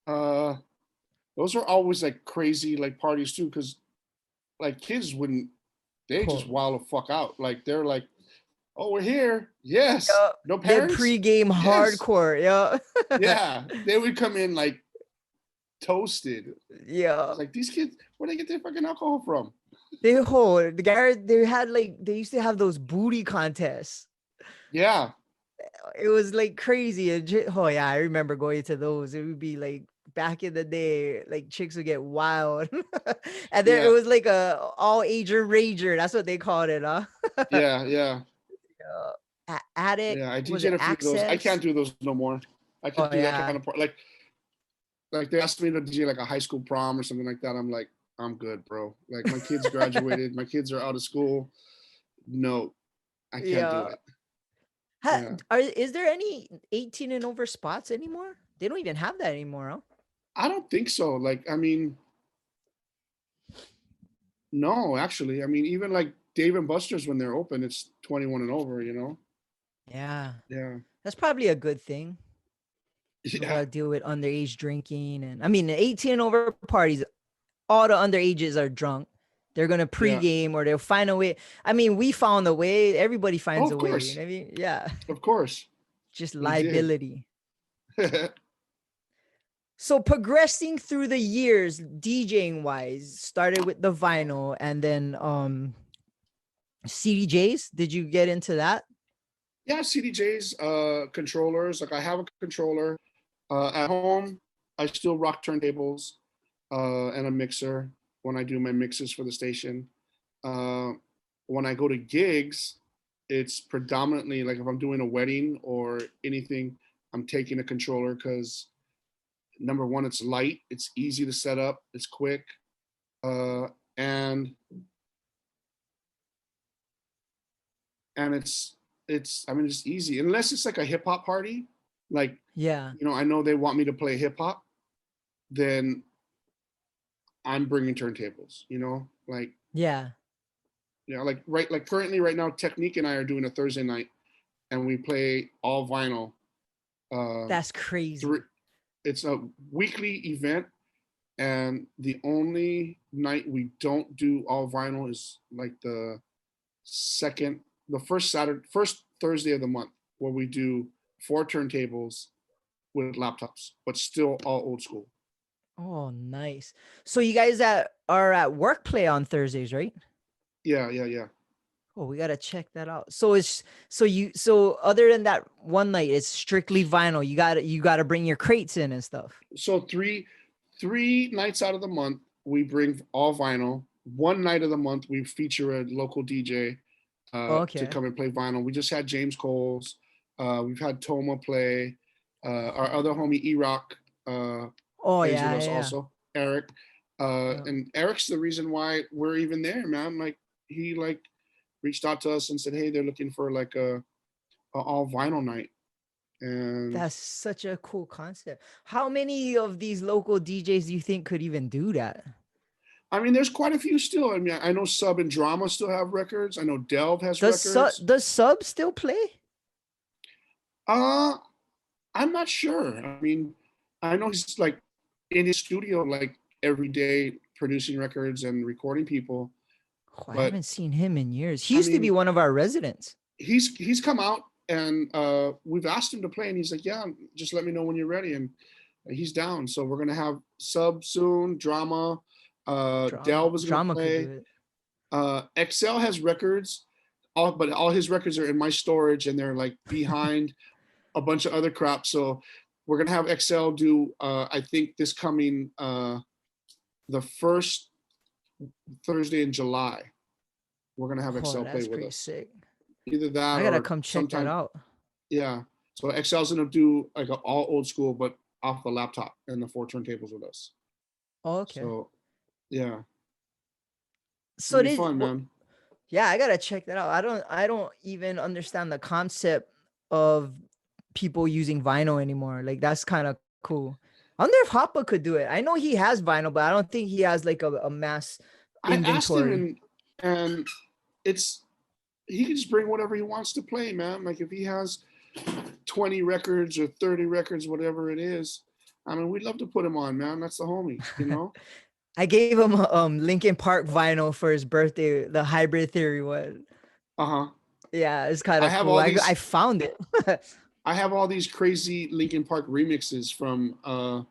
Those were always like crazy like parties too, because like kids wouldn't, they just wild the fuck out. Like they're like, oh, we're here. Yes. No parents. The pregame hardcore. Yeah. Yeah. They would come in like toasted. Yeah. Like these kids, where they get their fucking alcohol from? They had like, they used to have those booty contests. Yeah. It was like crazy. Oh yeah, I remember going to those. It would be like back in the day, like chicks would get wild. And then it was like a all ager rager. That's what they called it, huh? Yeah. Attic. Yeah, I was DJ'd it a few of those. I Access? can't do those no more. I could do that kind of part. Like they asked me to DJ like a high school prom or something like that. I'm like, I'm good, bro. Like my kids graduated. My kids are out of school. No, I can't do it. Is there any 18 and over spots anymore? They don't even have that anymore, huh? I don't think so. Like, I mean, no, actually. I mean, even like Dave and Buster's, when they're open, it's 21 and over, you know? Yeah. Yeah. That's probably a good thing. You gotta deal with underage drinking. And I mean, the 18 and over parties, all the underages are drunk. They're gonna pregame or they'll find a way. I mean, we found a way. Everybody finds a way. You know what I mean? Yeah. Of course. Just liability. So progressing through the years, DJing wise, started with the vinyl and then CDJs. Did you get into that? Yeah, CDJs, controllers. Like I have a controller. At home, I still rock turntables and a mixer when I do my mixes for the station. When I go to gigs, it's predominantly like if I'm doing a wedding or anything, I'm taking a controller because number one, it's light, it's easy to set up, it's quick, and it's I mean it's easy unless it's like a hip hop party, like I know they want me to play hip hop, then I'm bringing turntables, like like currently right now Technique and I are doing a Thursday night and we play all vinyl. That's crazy. It's a weekly event and the only night we don't do all vinyl is like the first Thursday of the month where we do 4 turntables with laptops, but still all old school. Oh, nice. So you guys are at work play on Thursdays, right? Yeah. Oh, we gotta check that out. So other than that one night, it's strictly vinyl. You gotta bring your crates in and stuff. So three nights out of the month we bring all vinyl. One night of the month we feature a local DJ to come and play vinyl. We just had James Coles. We've had Toma play. Our other homie E-Rock plays with us also. Eric. And Eric's the reason why we're even there, man. Like he reached out to us and said, hey, they're looking for like a all vinyl night. And that's such a cool concept. How many of these local DJs do you think could even do that? I mean, there's quite a few still. I mean, I know Sub and Drama still have records. I know Delve has records. Does Sub still play? I'm not sure. I mean, I know he's like in his studio like every day producing records and recording people. Oh, I But haven't seen him in years. He I used to be mean, one of our residents. he's come out and we've asked him to play, and he's like, yeah, just let me know when you're ready, and he's down. So we're gonna have Sub soon, Drama, Delve is gonna Drama play. could do it. Excel has records, but all his records are in my storage, and they're like behind a bunch of other crap. So we're gonna have Excel do I think this coming the first Thursday in July. We're gonna have Excel play with us. Sick. Either that I gotta or come check sometime, that out. yeah. So Excel's gonna do like all old school, but off the laptop and the 4 turntables with us. Oh, okay. So yeah. So It'll be fun, man. Yeah, I gotta check that out. I don't even understand the concept of people using vinyl anymore. Like that's kind of cool. I wonder if Hoppa could do it. I know he has vinyl, but I don't think he has like a mass inventory. I asked him, and he can just bring whatever he wants to play, man. Like if he has 20 records or 30 records, whatever it is, I mean, we'd love to put him on, man. That's the homie, you know. I gave him Linkin Park vinyl for his birthday, the Hybrid Theory one. Yeah, it's kind of cool. I found it. I have all these crazy Linkin Park remixes from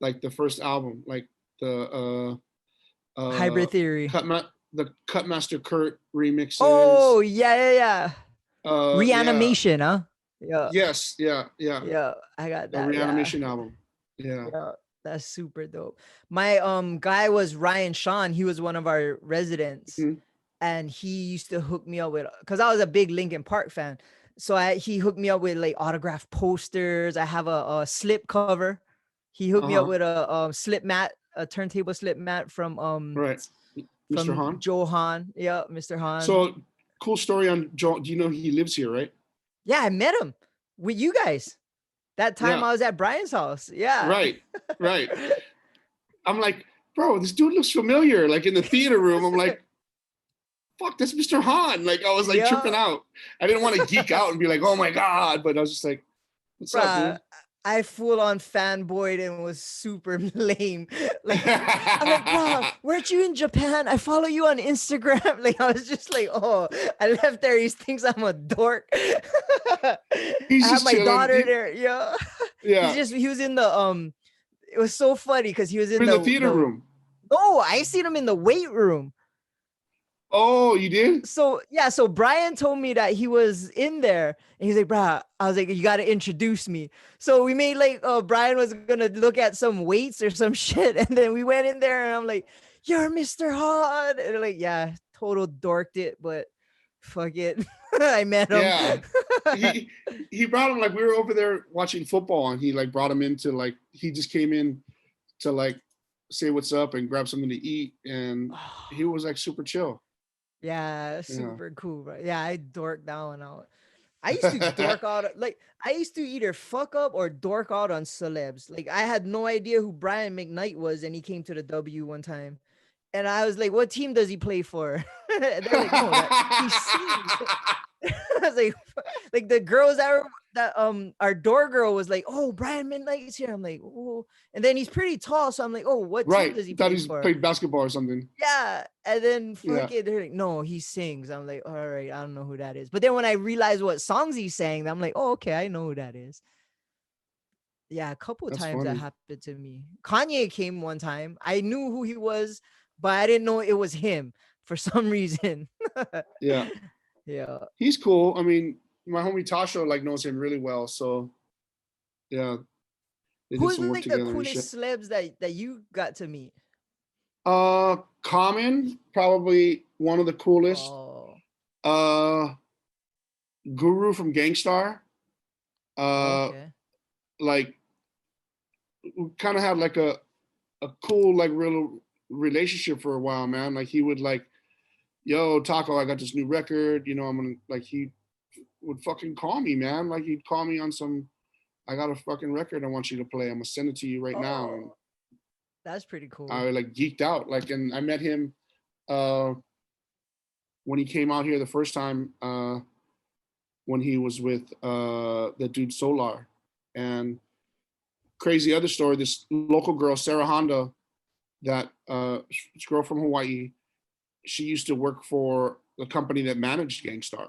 like the first album, like the Hybrid Theory, the Cutmaster Kurt remixes. Oh yeah. Reanimation, huh? Yeah. Yes, yeah. I got that. The Reanimation album. Yeah. That's super dope. My guy was Ryan Sean. He was one of our residents, and he used to hook me up with, because I was a big Linkin Park fan. So he hooked me up with like autographed posters. I have a slip cover. He hooked me up with a slip mat, a turntable slip mat from right. Mr. Hahn. Joe Hahn. Yeah, Mr. Hahn. So cool story on Joe. Do you know he lives here, right? Yeah, I met him with you guys. That time I was at Brian's house. Yeah. Right. I'm like, bro, this dude looks familiar. Like in the theater room, I'm like, fuck, that's Mr. Hahn. Like I was like tripping out. I didn't want to geek out and be like, oh my God. But I was just like, what's up, dude? I full on fanboyed and was super lame. Like I'm like, bro, weren't you in Japan? I follow you on Instagram. Like I was just like, oh, I left there. He thinks I'm a dork. I have my daughter there. Yeah. He was in the it was so funny because he was in the theater room. No, I seen him in the weight room. Oh, you did? So Brian told me that he was in there, and he's like, bro, I was like, you got to introduce me. So we made like, Brian was going to look at some weights or some shit. And then we went in there and I'm like, you're Mr. Hahn. And like, yeah, total dorked it, but fuck it. I met him. Yeah. he brought him, like we were over there watching football, and he like brought him into like, he just came in to like say what's up and grab something to eat. And he was like super chill. Yeah, super cool, bro. Yeah, I dorked down out. I used to dork out, like I used to either fuck up or dork out on celebs. Like I had no idea who Brian McKnight was, and he came to the W one time, and I was like, "What team does he play for?" They're like, "No, he sings." I was like the girls that our door girl was like, "Oh, Brian McKnight's here." I'm like, "Oh," and then he's pretty tall, so I'm like, "Oh, what team does he play for?" Played basketball or something. Yeah, and then they're like, "No, he sings." I'm like, "All right, I don't know who that is." But then when I realized what songs he sang, I'm like, "Oh, okay, I know who that is." Yeah, a couple of times that happened to me. Kanye came one time. I knew who he was, but I didn't know it was him for some reason. Yeah. He's cool. I mean, my homie Tasha like knows him really well, so yeah. Who's like the coolest celebs that you got to meet? Common, probably one of the coolest. Guru from Gangstar. Like we kind of had like a cool like real relationship for a while, man. Like he would like, yo, Taco, I got this new record, you know, I'm gonna, like, he would fucking call me, man. Like he'd call me on some, I got a fucking record I want you to play, I'm gonna send it to you right now. And That's pretty cool. I like geeked out. Like, and I met him when he came out here the first time, when he was with the dude Solar. And crazy other story, this local girl, Sarah Honda, that this girl from Hawaii, she used to work for the company that managed Gangstar.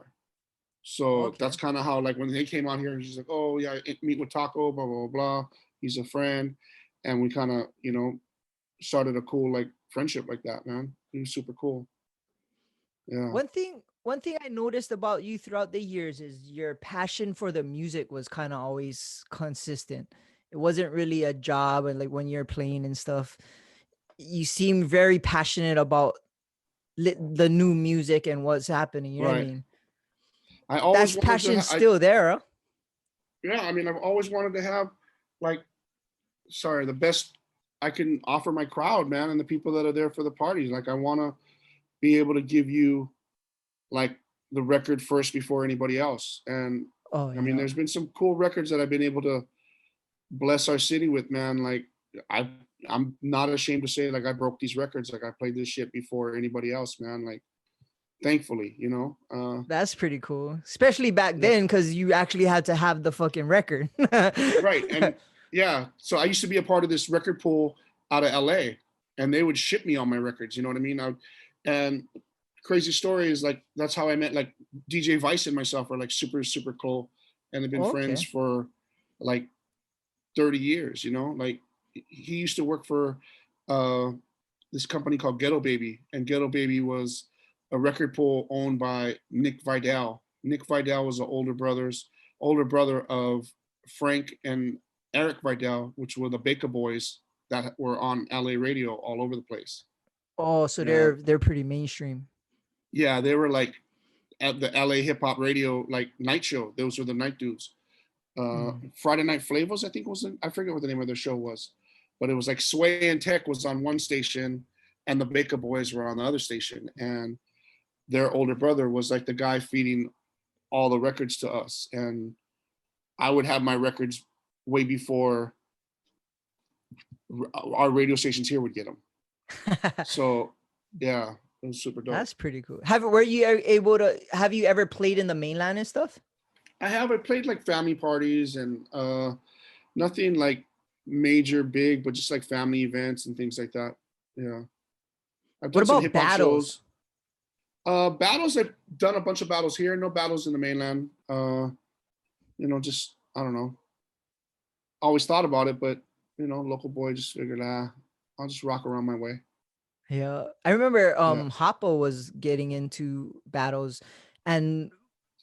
So that's kind of how, like, when they came out here, she's like, oh yeah, meet with Taco, blah, blah, blah. He's a friend. And we kind of, you know, started a cool like friendship like that, man. He was super cool. Yeah. One thing I noticed about you throughout the years is your passion for the music was kind of always consistent. It wasn't really a job, and like when you're playing and stuff, you seem very passionate about the new music and what's happening. You know what I mean? I always That passion's still there. Huh? Yeah, I mean, I've always wanted to have like, the best I can offer my crowd, man, and the people that are there for the parties. Like, I want to be able to give you like the record first before anybody else. And I mean, there's been some cool records that I've been able to bless our city with, man. Like, I'm not ashamed to say, like, I broke these records. Like, I played this shit before anybody else, man. Like, thankfully, you know. That's pretty cool, especially back then, because you actually had to have the fucking record. Right. And yeah, so I used to be a part of this record pool out of LA, and they would ship me all my records, you know what I mean? And crazy story is, like, that's how I met, like, DJ Vice and myself are like super, super cool, and have been friends for like 30 years, you know. Like, he used to work for this company called Ghetto Baby, and Ghetto Baby was a record pool owned by Nick Vidal. Nick Vidal was the older brother of Frank and Eric Vidal, which were the Baker Boys that were on LA radio all over the place. Oh, so they're pretty mainstream. Yeah, they were like at the LA hip hop radio, like, night show. Those were the night dudes. Friday Night Flavors, I think I forget what the name of their show was, but it was like Sway and Tech was on one station and the Baker Boys were on the other station. And their older brother was like the guy feeding all the records to us. And I would have my records way before our radio stations here would get them. So yeah, it was super dope. That's pretty cool. Have you ever played in the mainland and stuff? I played like family parties and nothing like major big, but just like family events and things like that. Yeah. What about battles? Battles, I've done a bunch of battles here. No battles in the mainland. You know, just, I don't know. Always thought about it, but, you know, local boy just figured, I'll just rock around my way. Yeah. I remember Hoppo was getting into battles, and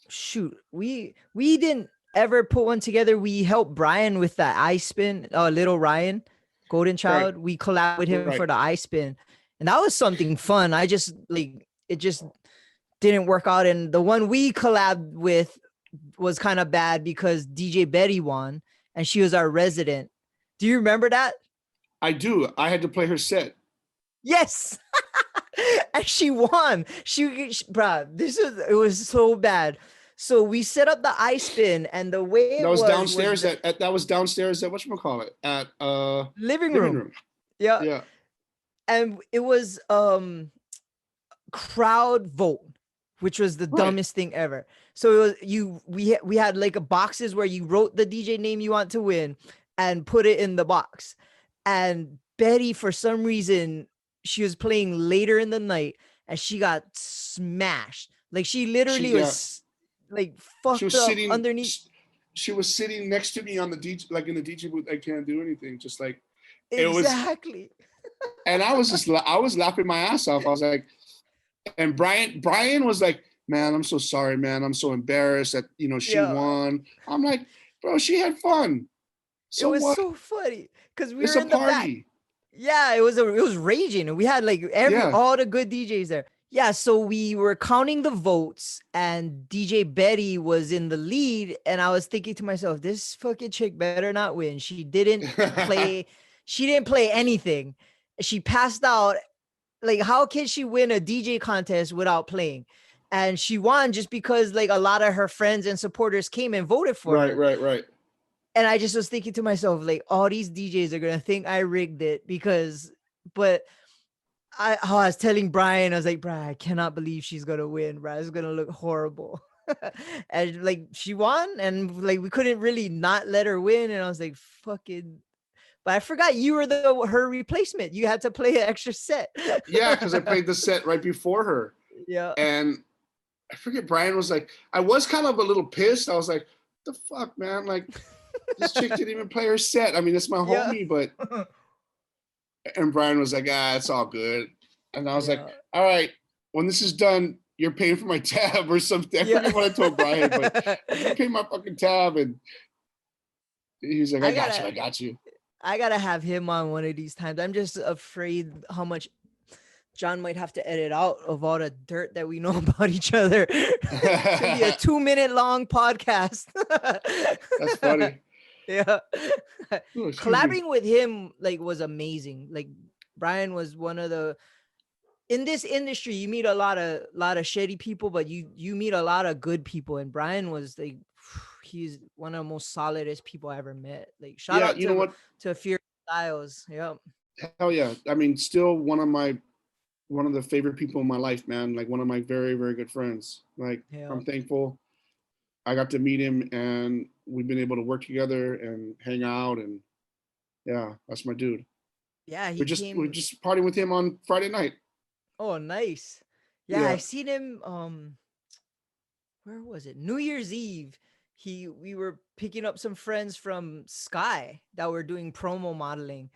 shoot, we didn't ever put one together. We helped Brian with that ice spin, little Ryan, Golden Child. Right. We collabed with him for the ice spin, and that was something fun. I just it just didn't work out. And the one we collabed with was kind of bad because DJ Betty won, and she was our resident. Do you remember that? I do. I had to play her set. Yes. And she won. It was so bad. So we set up the ice spin, and the way that was downstairs at whatchamacallit, at living room. Yeah. Yeah. And it was crowd vote, which was the dumbest thing ever. So it was we had like boxes where you wrote the DJ name you want to win and put it in the box. And Betty, for some reason, she was playing later in the night and she got smashed. Like, she literally was like fucked up underneath. She was sitting next to me on the DJ, like in the DJ booth. I can't do anything. Just like exactly. And I was laughing my ass off. I was like, and Brian was like, man, I'm so sorry, man. I'm so embarrassed that, you know, she won. I'm like, bro, she had fun. So it was so funny because we were in the party. Back. Yeah, it was raging. We had like all the good DJs there. Yeah, so we were counting the votes, and DJ Betty was in the lead, and I was thinking to myself, this fucking chick better not win. She didn't play. She didn't play anything. She passed out. Like, how can she win a DJ contest without playing? And she won just because like a lot of her friends and supporters came and voted for her. Right. And I just was thinking to myself, like, all these DJs are gonna think I rigged it but I was telling Brian, I was like, Brian, I cannot believe she's gonna win, bro. It's gonna look horrible. And like she won, and like we couldn't really not let her win. And I was like, fucking. But I forgot you were her replacement. You had to play an extra set. Yeah, because I played the set right before her. Yeah. And I forget, Brian was like, I was kind of a little pissed. I was like, the fuck, man? Like, this chick didn't even play her set. I mean, it's my homie, but. And Brian was like, it's all good. And I was like, all right, when this is done, you're paying for my tab or something. I forget what I told Brian, but you pay my fucking tab. And he's like, I got you. I gotta have him on one of these times. I'm just afraid how much John might have to edit out of all the dirt that we know about each other. It's gonna be a 2-minute long podcast. That's funny. Yeah. Collaborating with him like was amazing. Like Brian was one of the, in this industry you meet a lot of shitty people, but you meet a lot of good people, and Brian was like, he's one of the most solidest people I ever met. Like shout out to Fear Styles. Yeah. Hell yeah. I mean, still one of the favorite people in my life, man. Like one of my very, very good friends. Like I'm thankful I got to meet him, and we've been able to work together and hang out, and yeah, that's my dude. Yeah, we're just partying with him on Friday night. Oh, nice. Yeah, I seen him. Where was it? New Year's Eve. We were picking up some friends from Sky that were doing promo modeling,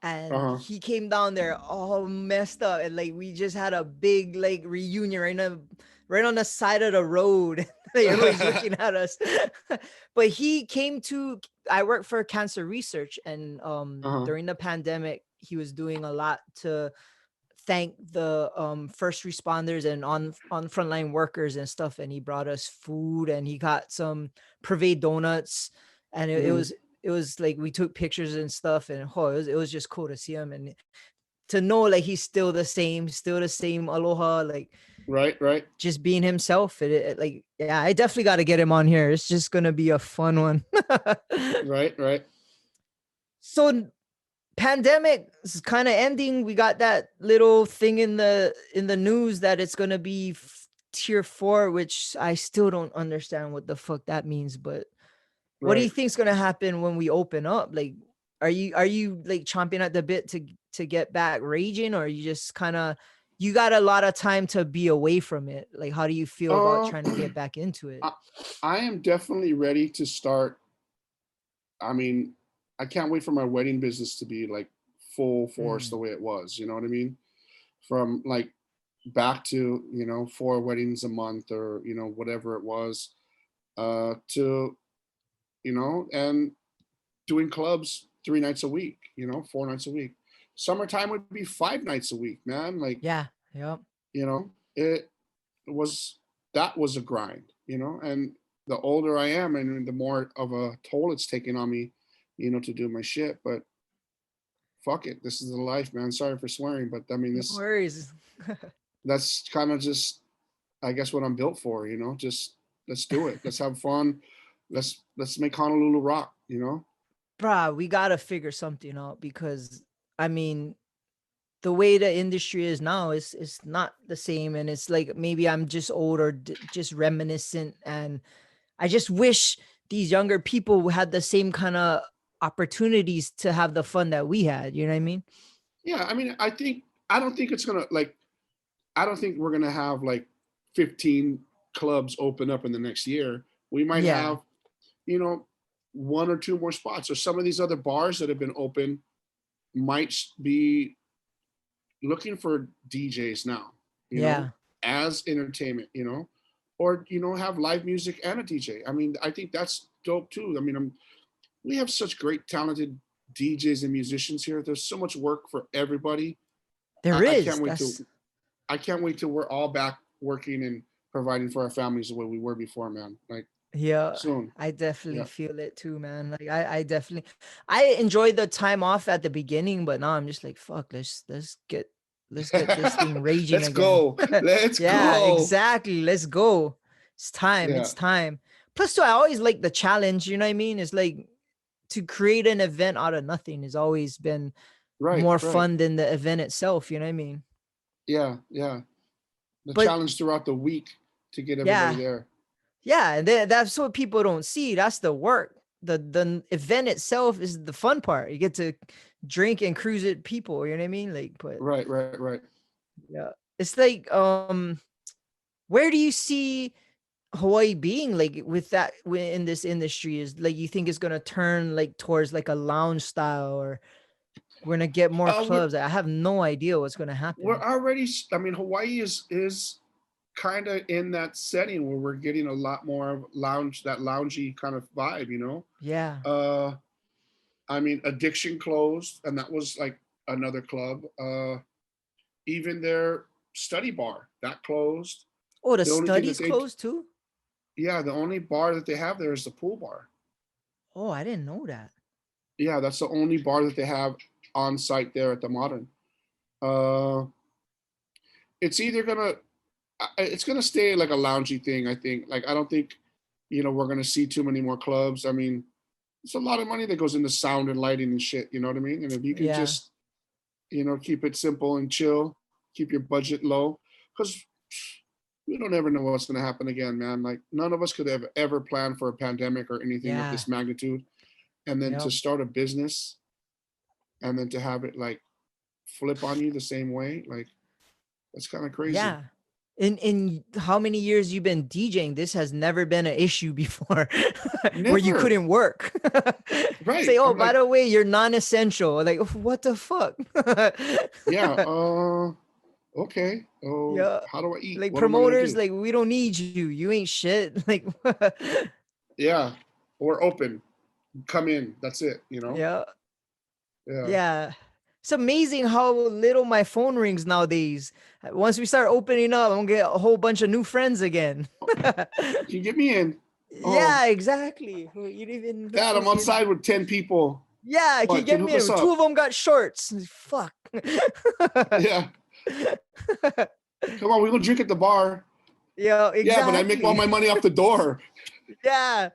and he came down there all messed up, and like we just had a big like reunion right on the side of the road. Everybody's looking at us. But he came to, I work for cancer research, and during the pandemic he was doing a lot to thank the first responders and on frontline workers and stuff, and he brought us food, and he got some Privé donuts, and it was like we took pictures and stuff, and it was just cool to see him and to know like he's still the same aloha, like right just being himself. Like yeah, I definitely got to get him on here. It's just gonna be a fun one. right So pandemic is kind of ending. We got that little thing in the news that it's gonna be tier 4, which I still don't understand what the fuck that means. But what do you think's gonna happen when we open up? Like, are you like chomping at the bit to get back raging, or are you just kind of, you got a lot of time to be away from it? Like, how do you feel about trying to get back into it? I am definitely ready to start. I mean, I can't wait for my wedding business to be like full force the way it was. You know what I mean? From like back to, 4 weddings a month, or, whatever it was, to, and doing clubs 3 nights a week, 4 nights a week. Summertime would be 5 nights a week, man. Like, that was a grind, and the older I am, and the more of a toll it's taking on me, to do my shit. But fuck it, this is the life, man. Sorry for swearing, but I mean, this, no worries. That's kind of just, I guess, what I'm built for, just let's do it. Let's have fun. Let's make Honolulu rock, Bruh, we gotta figure something out, because I mean, the way the industry is now is not the same, and it's like maybe I'm just old or just reminiscent, and I just wish these younger people had the same kind of opportunities to have the fun that we had. You know what I mean? Yeah, I mean, I don't think it's gonna like, I don't think we're gonna have like 15 clubs open up in the next year. We might have, 1 or 2 more spots, or some of these other bars that have been open might be looking for DJs now, you know, as entertainment, or, have live music and a DJ. I mean, I think that's dope too. I mean, we have such great talented DJs and musicians here. There's so much work for everybody. I can't wait till we're all back working and providing for our families the way we were before, man. Like, soon. I definitely feel it too, man. Like I enjoyed the time off at the beginning, but now I'm just like, fuck, let's get this thing raging again. Let's go. Yeah, exactly. Let's go. It's time. It's time. Plus too, I always like the challenge, you know what I mean? It's like to create an event out of nothing has always been more fun than the event itself. You know what I mean? Yeah, yeah. The But challenge throughout the week to get everybody there. Yeah, and that's what people don't see. That's the work. The event itself is the fun part. You get to drink and cruise it people, you know what I mean? Like, but Right. yeah. It's like where do you see Hawaii being like with that in this industry? Is like you think it's gonna turn like towards like a lounge style, or we're gonna get more clubs? I have no idea what's gonna happen. We're already, I mean, Hawaii is kind of in that setting where we're getting a lot more of that loungy kind of vibe, you know? Yeah. I mean, Addiction closed, and that was like another club. Even their study bar, that closed. Oh, the studies closed too? Yeah, the only bar that they have there is the pool bar. Oh, I didn't know that. Yeah, that's the only bar that they have on site there at the Modern. It's either gonna stay like a loungy thing, I think. Like, I don't think, we're gonna see too many more clubs. I mean, it's a lot of money that goes into sound and lighting and shit, you know what I mean? And if you can just, keep it simple and chill, keep your budget low, because we don't ever know what's gonna happen again, man. Like, none of us could have ever planned for a pandemic or anything of this magnitude. And then to start a business and then to have it like flip on you the same way, like, that's kind of crazy. Yeah. In how many years you've been DJing, this has never been an issue before where you couldn't work. Right. Say, oh, by the way, you're non-essential. Like, what the fuck? Yeah. Okay. Oh, yeah. How do I eat? Like, promoters, like, we don't need you. You ain't shit. Like, yeah. We're open. Come in. That's it. Yeah. Yeah. It's amazing how little my phone rings nowadays. Once we start opening up, I'm gonna get a whole bunch of new friends again. Can you get me in? Yeah, exactly. You didn't even. Dad, I'm outside with 10 people. Yeah, can you get me in? 2 of them got shorts. Fuck. Yeah. Come on, we gonna drink at the bar. Yeah, exactly. Yeah, but I make all my money off the door. Yeah.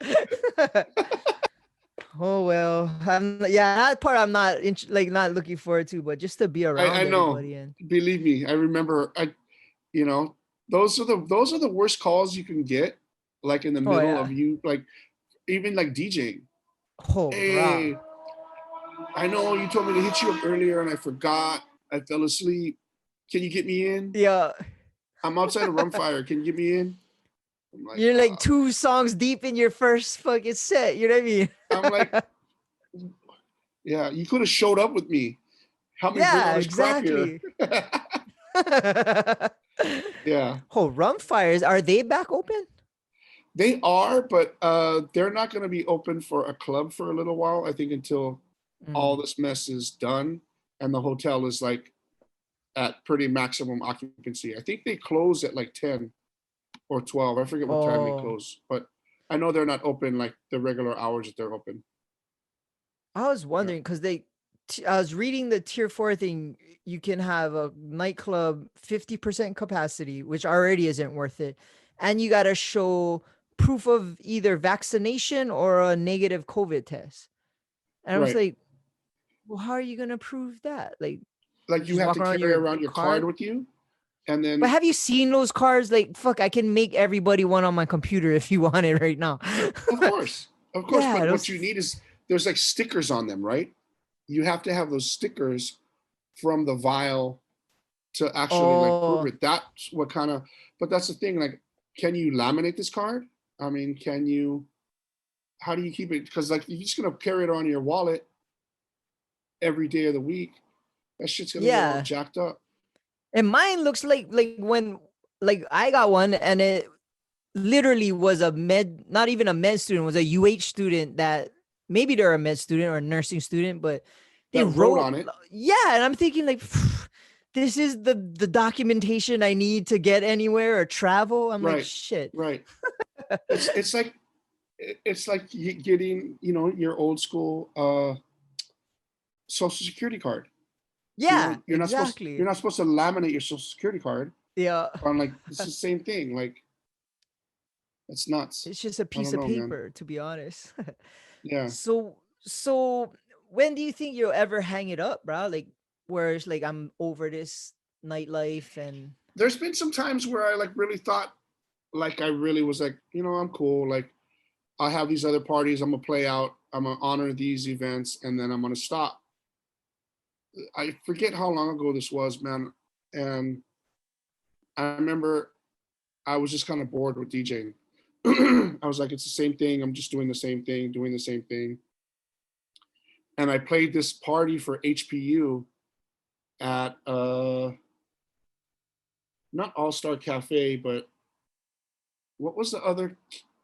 Oh well, that part I'm not not looking forward to, but just to be around I know. everybody. And believe me, I remember. Those are the worst calls you can get, like in the middle of you, like even like DJing. Oh, hey, I know you told me to hit you up earlier, and I forgot. I fell asleep. Can you get me in? Yeah, I'm outside of Rumfire. Can you get me in? Like, you're like 2 songs deep in your first fucking set. You know what I mean? I'm like, yeah, you could have showed up with me. Help me bring all this crap here. Yeah. Oh, Rumfires, are they back open? They are, but they're not going to be open for a club for a little while. I think until all this mess is done and the hotel is like at pretty maximum occupancy. I think they close at like 10 or 12. I forget what time they close, but I know they're not open like the regular hours that they're open. I was wondering because I was reading the tier 4 thing. You can have a nightclub 50% capacity, which already isn't worth it. And you got to show proof of either vaccination or a negative COVID test. And I was like, well, how are you going to prove that? Like you have to carry around your card with you. And then, but have you seen those cards? Like, fuck, I can make everybody one on my computer if you want it right now. Of course. Yeah, but what you need is there's like stickers on them, right? You have to have those stickers from the vial to actually like prove it. That's what kind of, but that's the thing. Like, can you laminate this card? I mean, how do you keep it? Because like, you're just going to carry it on your wallet every day of the week. That shit's going to get all jacked up. And mine looks like when I got one and it literally was not even a med student, was a UH student that maybe they're a med student or a nursing student, but they wrote on it. Yeah. And I'm thinking like, this is the documentation I need to get anywhere or travel. I'm like, shit. Right. It's like getting, your old school social security card. Yeah, you're not exactly. You're not supposed to laminate your social security card. Yeah. I'm like, it's the same thing. Like, it's nuts. It's just a piece of paper, to be honest. Yeah. So So when do you think you'll ever hang it up, bro? Like, where it's like I'm over this nightlife and There's been some times where I like really thought, like I really was like, I'm cool. Like I have these other parties I'm gonna play out. I'm gonna honor these events, and then I'm gonna stop. I forget how long ago this was, man. And I remember I was just kind of bored with DJing. I was like, it's the same thing. I'm just doing the same thing, doing the same thing. And I played this party for HPU at not All Star Cafe, but what was the other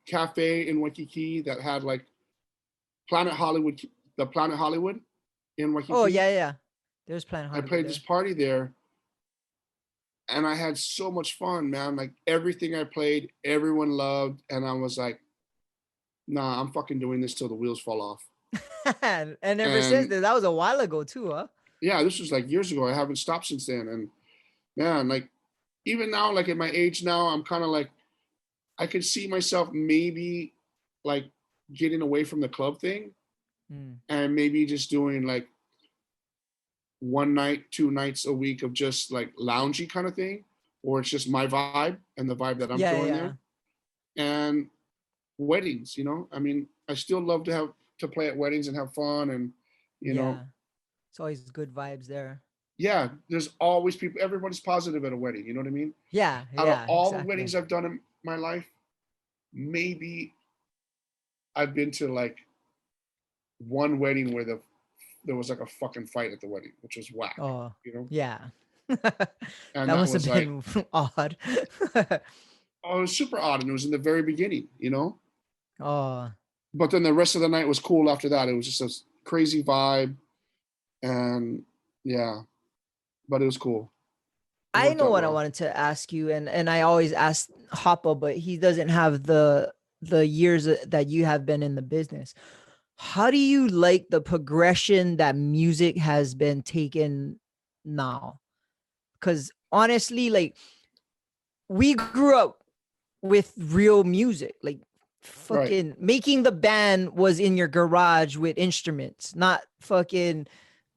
cafe in Waikiki that had like Planet Hollywood, the Planet Hollywood in oh Waikiki? yeah. There's Planet I Hollywood played this there. party there, and I had so much fun, man. Like everything I played, everyone loved, and I was like, nah, I'm fucking doing this till the wheels fall off. And ever since And then, that was a while ago too, huh? yeah, this was like years ago. I haven't stopped since then. And man, like even now, like at my age now, I'm kind of like I could see myself maybe like getting away from the club thing Mm. and maybe just doing like one night, 2 nights a week of just like loungy kind of thing, or it's just my vibe and the vibe that I'm throwing Yeah. there. And weddings, I mean, I still love to have to play at weddings and have fun and you know, Yeah. It's always good vibes there. yeah, there's always people, everybody's positive at a wedding, you know what I mean? Out of Yeah, all the exactly. weddings I've done in my life, maybe I've been to like one wedding where there was like a fucking fight at the wedding, which was whack, Oh, you know? yeah. And That that must have was like, been odd. oh, it was super odd. And it was in the very beginning. Oh, But then the rest of the night was cool after that. It was just a crazy vibe. And yeah, but it was cool. It I worked know out what I well. wanted to ask you, and I always ask Hoppa, but he doesn't have the years that you have been in the business. How do you like the progression that music has been taken now? Because honestly, like we grew up with real music, like Right. fucking making the band was in your garage with instruments, not fucking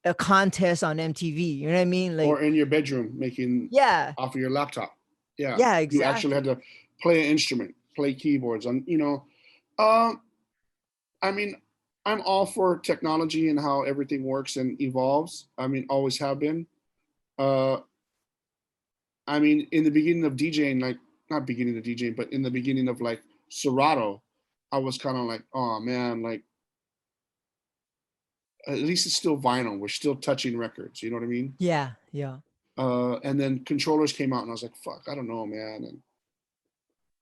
a contest on MTV. You know what I mean? Like, Or in your bedroom making yeah, off of your laptop. Yeah. yeah, You actually had exactly. to play an instrument, play keyboards on. Um, I mean, I'm all for technology and how everything works and evolves. I mean, always have been. Uh, I mean, in the beginning of DJing, like not beginning of DJing, but in the beginning of like Serato, I was kind of like, oh man, like at least it's still vinyl. We're still touching records. You know what I mean? Yeah. And then controllers came out, and I was like, fuck, I don't know, man. And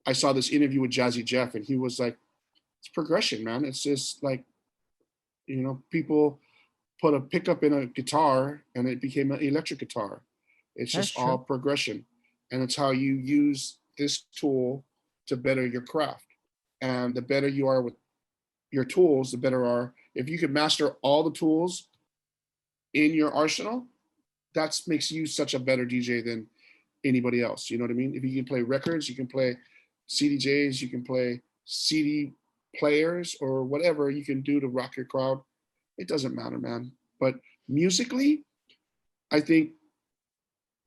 I saw this interview with Jazzy Jeff, and he was like, it's progression, man. It's just like, people put a pickup in a guitar, and it became an electric guitar. It's That's just all true. progression, and it's how you use this tool to better your craft. And the better you are with your tools, the better are. If you can master all the tools in your arsenal, that makes you such a better DJ than anybody else. You know what I mean? If you can play records, you can play CDJs, you can play CD players or whatever you can do to rock your crowd. It doesn't matter, man. But musically, I think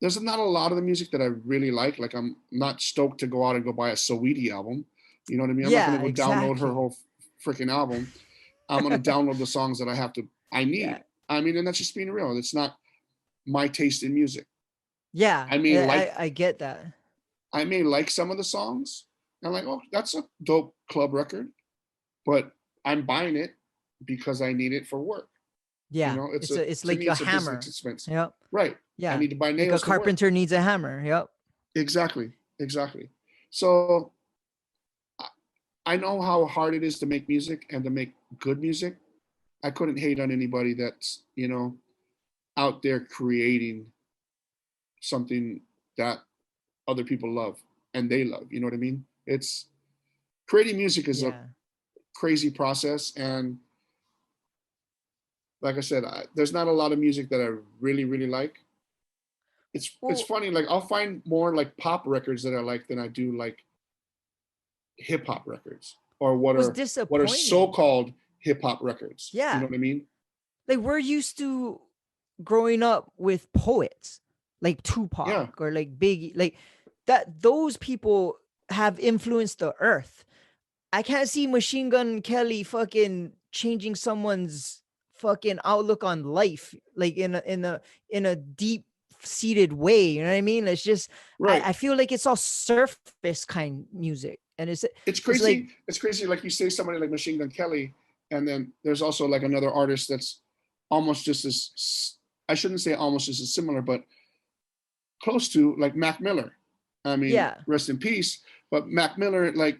there's not a lot of the music that I really like. Like I'm not stoked to go out and go buy a Saweetie album. You know what I mean? I'm not Yeah, gonna go download her exactly. whole freaking album. I'm gonna download the songs that I Yeah. need. I mean, and that's just being real. It's not my taste in music. Yeah. I may like I get that. I may like some of the songs. I'm like, oh, that's a dope club record, but I'm buying it because I need it for work. Yeah. It's a It's to like me a it's a business hammer. expense. Yep. Right. I Yeah. need to buy Like a nails to work. carpenter needs a hammer. Yep. Exactly. Exactly. So I know how hard it is to make music and to make good music. I couldn't hate on anybody that's, out there creating something that other people love and they love. You know what I mean? It's creating music is a Yeah. crazy process. And like I said, there's not a lot of music that I really, really like. It's Well, funny. Like I'll find more like pop records that I like than I do like hip hop records or what was are disappointing. so-called hip hop records. Yeah. You know what I mean? Like we're used to growing up with poets like Tupac Yeah. or like Biggie, like that. Those people have influenced the earth. I can't see Machine Gun Kelly fucking changing someone's fucking outlook on life, like in a deep seated way. You know what I mean? It's just Right. I feel like it's all surface kind music, and It's it's crazy. like It's crazy. Like you say somebody like Machine Gun Kelly, and then there's also like another artist that's almost just as, I shouldn't say almost just as similar, but close to, like Mac Miller. I mean, yeah, rest in peace. But Mac Miller, like,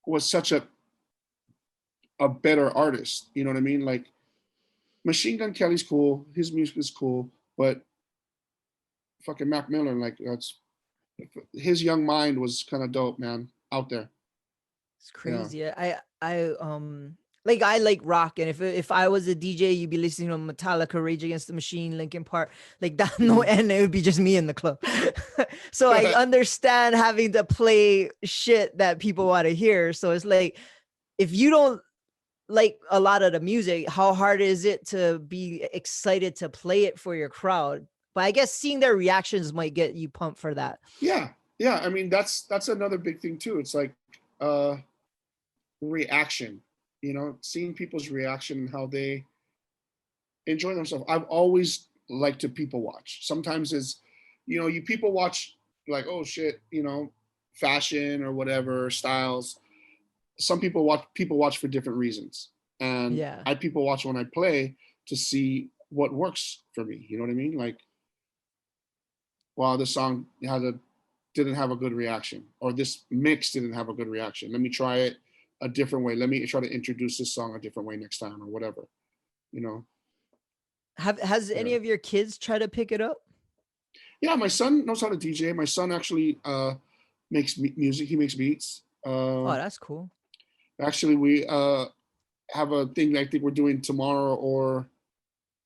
was such a better artist. You know what I mean? Like Machine Gun Kelly's cool, his music is cool, but fucking Mac Miller, like that's his young mind was kind of dope, man. Out there. it's Yeah. crazy. Like I like rock, and if I was a DJ, you'd be listening to Metallica, Rage Against the Machine, Linkin Park, like that. No end, it would be just me in the club. So I understand having to play shit that people want to hear. So it's like if you don't like a lot of the music, how hard is it to be excited to play it for your crowd? But I guess seeing their reactions might get you pumped for that. Yeah. I mean, that's another big thing too. It's like reaction. You know, seeing people's reaction and how they enjoy themselves. I've always liked to people watch. Sometimes it's, you people watch like, oh shit, fashion or whatever styles. Some people watch for different reasons, and Yeah. I people watch when I play to see what works for me. You know what I mean? Like, wow, this song didn't have a good reaction, or this mix didn't have a good reaction. Let me try it a different way. Let me try to introduce this song a different way next time, or whatever. Has any Yeah. of your kids tried to pick it up? Yeah, my son knows how to DJ. My son actually makes music. He makes beats. Oh, that's cool. Actually, we have a thing I think we're doing tomorrow or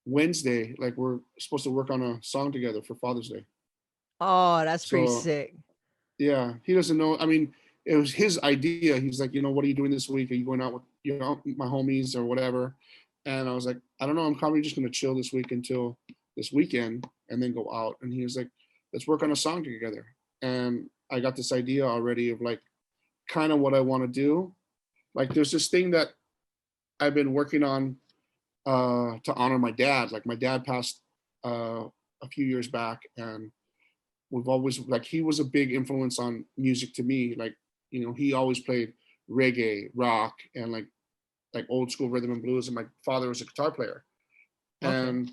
Wednesday. Like we're supposed to work on a song together for Father's Day. Oh, that's pretty So sick. yeah, he doesn't know. I mean, it was his idea. He's like, what are you doing this week? Are you going out with my homies or whatever? And I was like, I don't know. I'm probably just gonna chill this week until this weekend and then go out. And he was like, let's work on a song together. And I got this idea already of like kind of what I want to do. Like there's this thing that I've been working on to honor my dad. Like my dad passed a few years back, and we've always like he was a big influence on music to me. Like he always played reggae, rock, and like old school rhythm and blues. And my father was a guitar player, Okay. and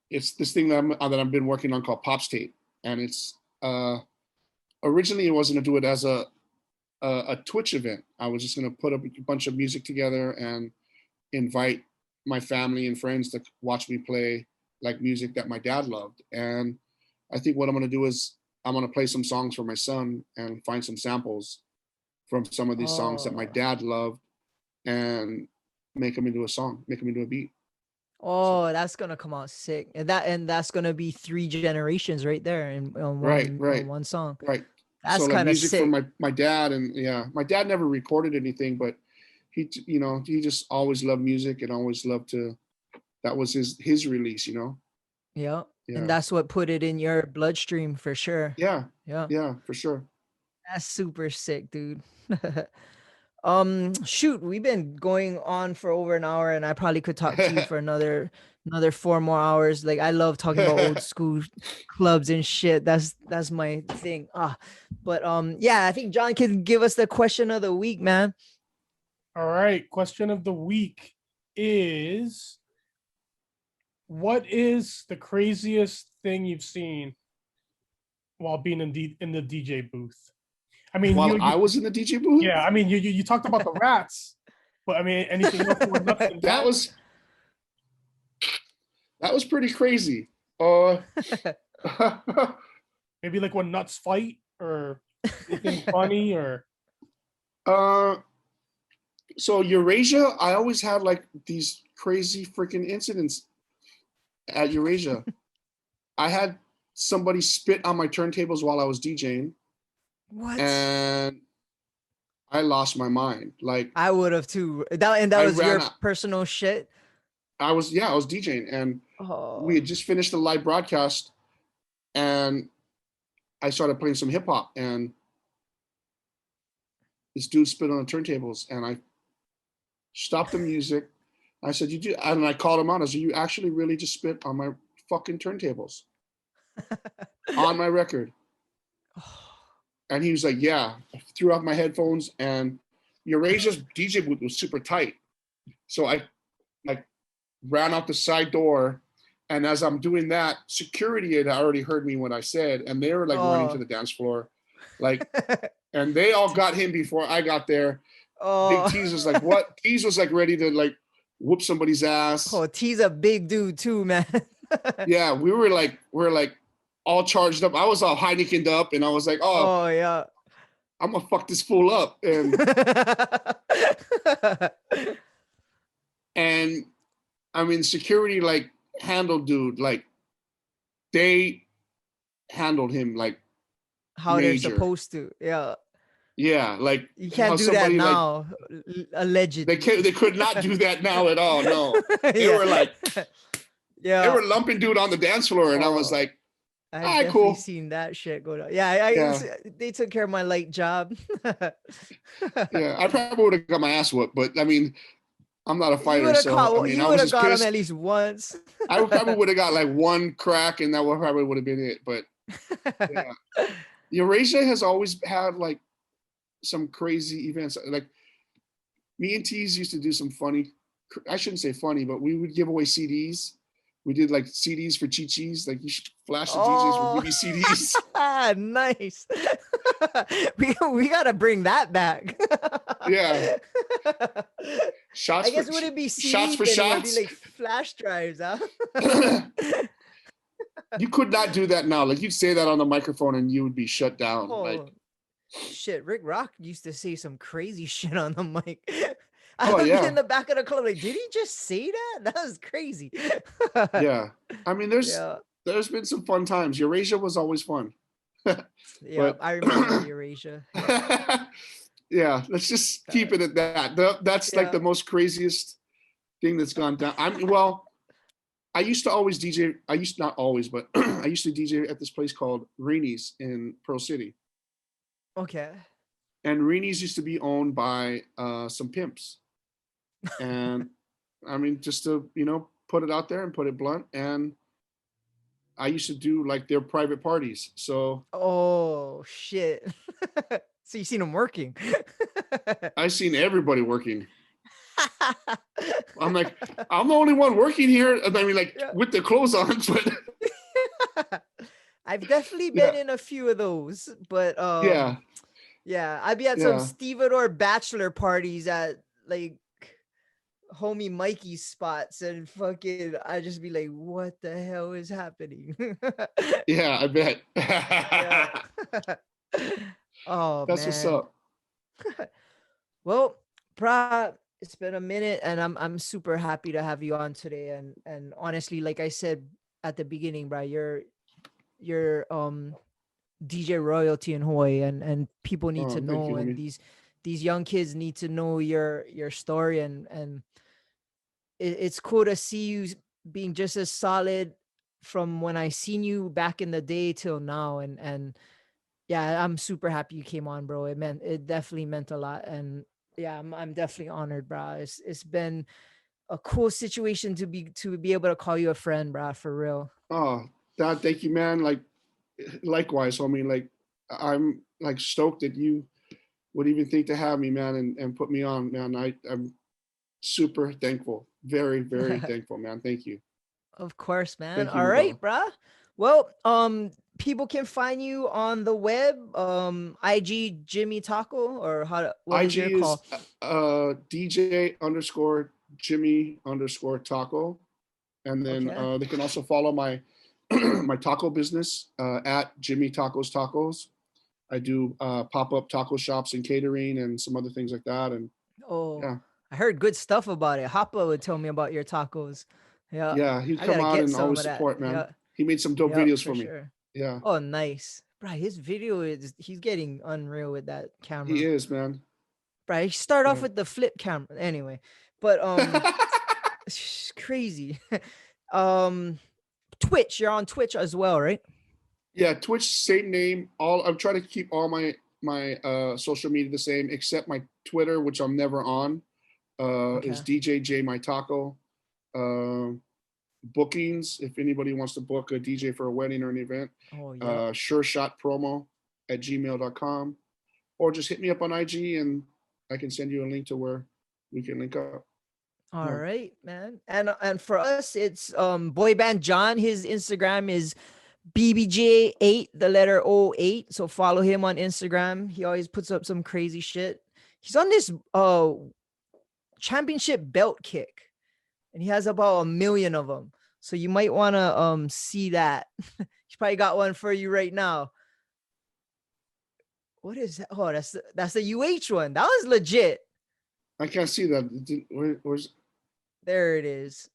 it's this thing that I've been working on called Pops Tape, and it's originally it wasn't to do it as a Twitch event. I was just going to put a bunch of music together and invite my family and friends to watch me play like music that my dad loved. And I think what I'm going to do is I'm going to play some songs for my son and find some samples from some of these songs that my dad loved and make them into a song, make them into a beat. Oh, that's gonna come out sick. And that's gonna be 3 generations right there in on one song. Right. That's So like kind of music sick. from my dad, and yeah, my dad never recorded anything, but he just always loved music and always loved to. That was his release, Yeah. Yeah. And that's what put it in your bloodstream for sure. Yeah. Yeah. Yeah, for sure. That's super sick, dude. Shoot, we've been going on for over an hour, and I probably could talk to you for another 4 more hours. Like I love talking about old school clubs and shit. That's my thing. But yeah, I think John can give us the question of the week, man. All right. Question of the week is, what is the craziest thing you've seen while being in the DJ booth? I mean, While I was in the DJ booth? Yeah, I mean, you talked about the rats, but I mean, anything else more nuts than that was pretty crazy. Maybe like when nuts fight or anything funny or. So Eurasia, I always had like these crazy freaking incidents at Eurasia. I had somebody spit on my turntables while I was DJing. What? And I lost my mind. Like I would have too. That I was ran your out. personal shit. I was DJing, and we Oh, had just finished the live broadcast, and I started playing some hip hop, and this dude spit on the turntables, and I stopped the music. I said, "You do?" And I called him out. I said, "You actually really just spit on my fucking turntables on my record?" And he was like, "Yeah." I threw out my headphones, and Eurasia's DJ booth was super tight, so I ran out the side door. And as I'm doing that, security had already heard me what I said, and they were like running to the dance floor, like, and they all got him before I got there. Big T's was like, "What?" T's was like ready to like whoop somebody's ass. Oh, T's a big dude too, man. Yeah, we were like all charged up. I was all Heinekened up, and I was like, "Oh, yeah. I'm gonna fuck this fool up." And I mean, security like handled dude, like they handled him like how major. they're supposed to. Yeah. Yeah, like you can't do that now. Like, allegedly, they could not do that now at all. No, they were like, they were lumping dude on the dance floor, and I was like, I've "All right, definitely cool." seen that shit go down. Yeah, they took care of my light job. Yeah, I probably would have got my ass whooped, but I mean, I'm not a You fighter, would have so caught. I mean, You I would was have just got him pissed. at least once. I probably would have got like one crack, and that probably would have been it. But yeah, Eurasia has always had like some crazy events. Like me and T's used to do some funny. I shouldn't say funny, but we would give away CDs. We did like CDs for Chi-Chis. Like you should flash the DJs would give you CDs. Nice. we gotta bring that back. Yeah. I guess would it be CDs? Shots for shots? It would be like flash drives, huh? You could not do that now. Like you'd say that on the microphone and you would be shut down. Like shit, Rick Rock used to say some crazy shit on the mic. I would be in the back of the club like, did he just say that? That was crazy. Yeah. I mean, there's been some fun times. Eurasia was always fun. Yeah, I remember Eurasia. Yeah, let's just keep it at that. That's like the most craziest thing that's gone down. I used to always DJ. Not always, but I used to DJ at this place called Reenie's in Pearl City. Okay. And Reenie's used to be owned by some pimps. And I mean, just to, put it out there and put it blunt. And I used to do like their private parties. So. Oh, shit. So you seen them working. I seen everybody working. I'm like, I'm the only one working here. I mean, like with the clothes on. But I've definitely been in a few of those, but yeah, I'd be at some stevedore bachelor parties at like homie Mikey's spots, and fucking I just be like, what the hell is happening? Yeah, I bet. Oh, that's man. What's up. Well, brah, it's been a minute, and I'm super happy to have you on today. And honestly, like I said at the beginning, brah, you're DJ royalty in Hawaii, and people need to know, and these young kids need to know your story, and it's cool to see you being just as solid from when I seen you back in the day till now, and yeah, I'm super happy you came on, bro. It definitely meant a lot, and yeah, I'm definitely honored, bro. It's been a cool situation to be able to call you a friend, bro, for real. Oh, Dad, thank you, man. Like, likewise, homie. Like, I'm like stoked that you would even think to have me, man, and put me on, man. I'm super thankful, very, very thankful, man. Thank you. Of course, man. All right, bro. Well, people can find you on the web, IG Jimmy Taco, or what is your call? DJ _Jimmy _Taco, and then they can also follow my my taco business at Jimmy Tacos. I do pop-up taco shops and catering and some other things like that. And I heard good stuff about it. Hoppa would tell me about your tacos. Yeah, he'd come out and always support, man. He made some dope videos for me. Sure. Yeah. Oh, nice. Bro, his video he's getting unreal with that camera. He is, man. Right. You start off Yeah. with the flip camera anyway. But it's just crazy. Twitch, you're on Twitch as well, right? Yeah, Twitch, same name. I'm trying to keep all my social media the same, except my Twitter, which I'm never on. Is Okay. DJ Jimmy Taco. Bookings, if anybody wants to book a DJ for a wedding or an event, Oh yeah. sureshotpromo@gmail.com, or just hit me up on IG and I can send you a link to where we can link up. All Yeah. right, man. And for us, it's boy band John. His Instagram is BBJ8, the letter 08. So follow him on Instagram. He always puts up some crazy shit. He's on this championship belt kick, and he has about 1 million of them. So you might want to see that. He's probably got one for you right now. What is that? Oh, that's the UH one. That was legit. I can't see that. Where's There it is.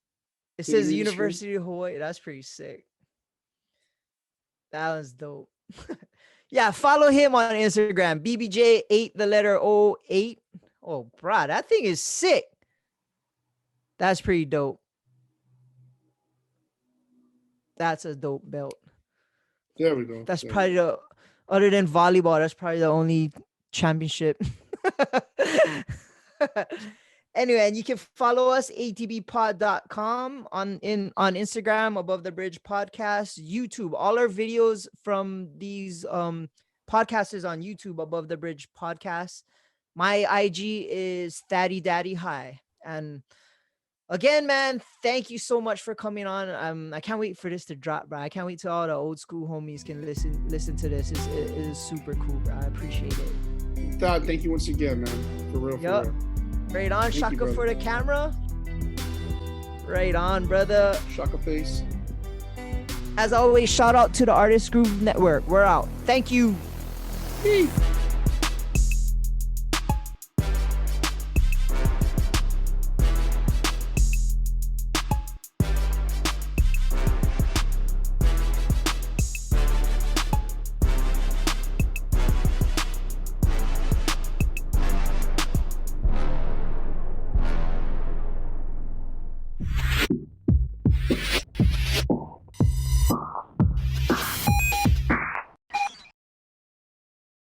It Did says you read the screen? University of Hawaii. That's pretty sick. That was dope. Yeah, follow him on Instagram. BBJ8, the letter 08. Oh, bro, that thing is sick. That's pretty dope. That's a dope belt. There we go. That's There probably the, other than volleyball, that's probably the only championship. Anyway, and you can follow us ATBpod.com on Instagram, Above the Bridge Podcast, YouTube. All our videos from these podcasters on YouTube, Above the Bridge Podcast. My IG is Thaddy Daddy High. And again, man, thank you so much for coming on. I can't wait for this to drop, bro. I can't wait till all the old school homies can listen to this. It is super cool, bro. I appreciate it. Thad, thank you once again, man. For real, for Yup. real. Right on, Thank you, Shaka, brother. for the camera. Right on, brother. Shaka face. As always, shout out to the Artist Groove Network. We're out. Thank you. Peace.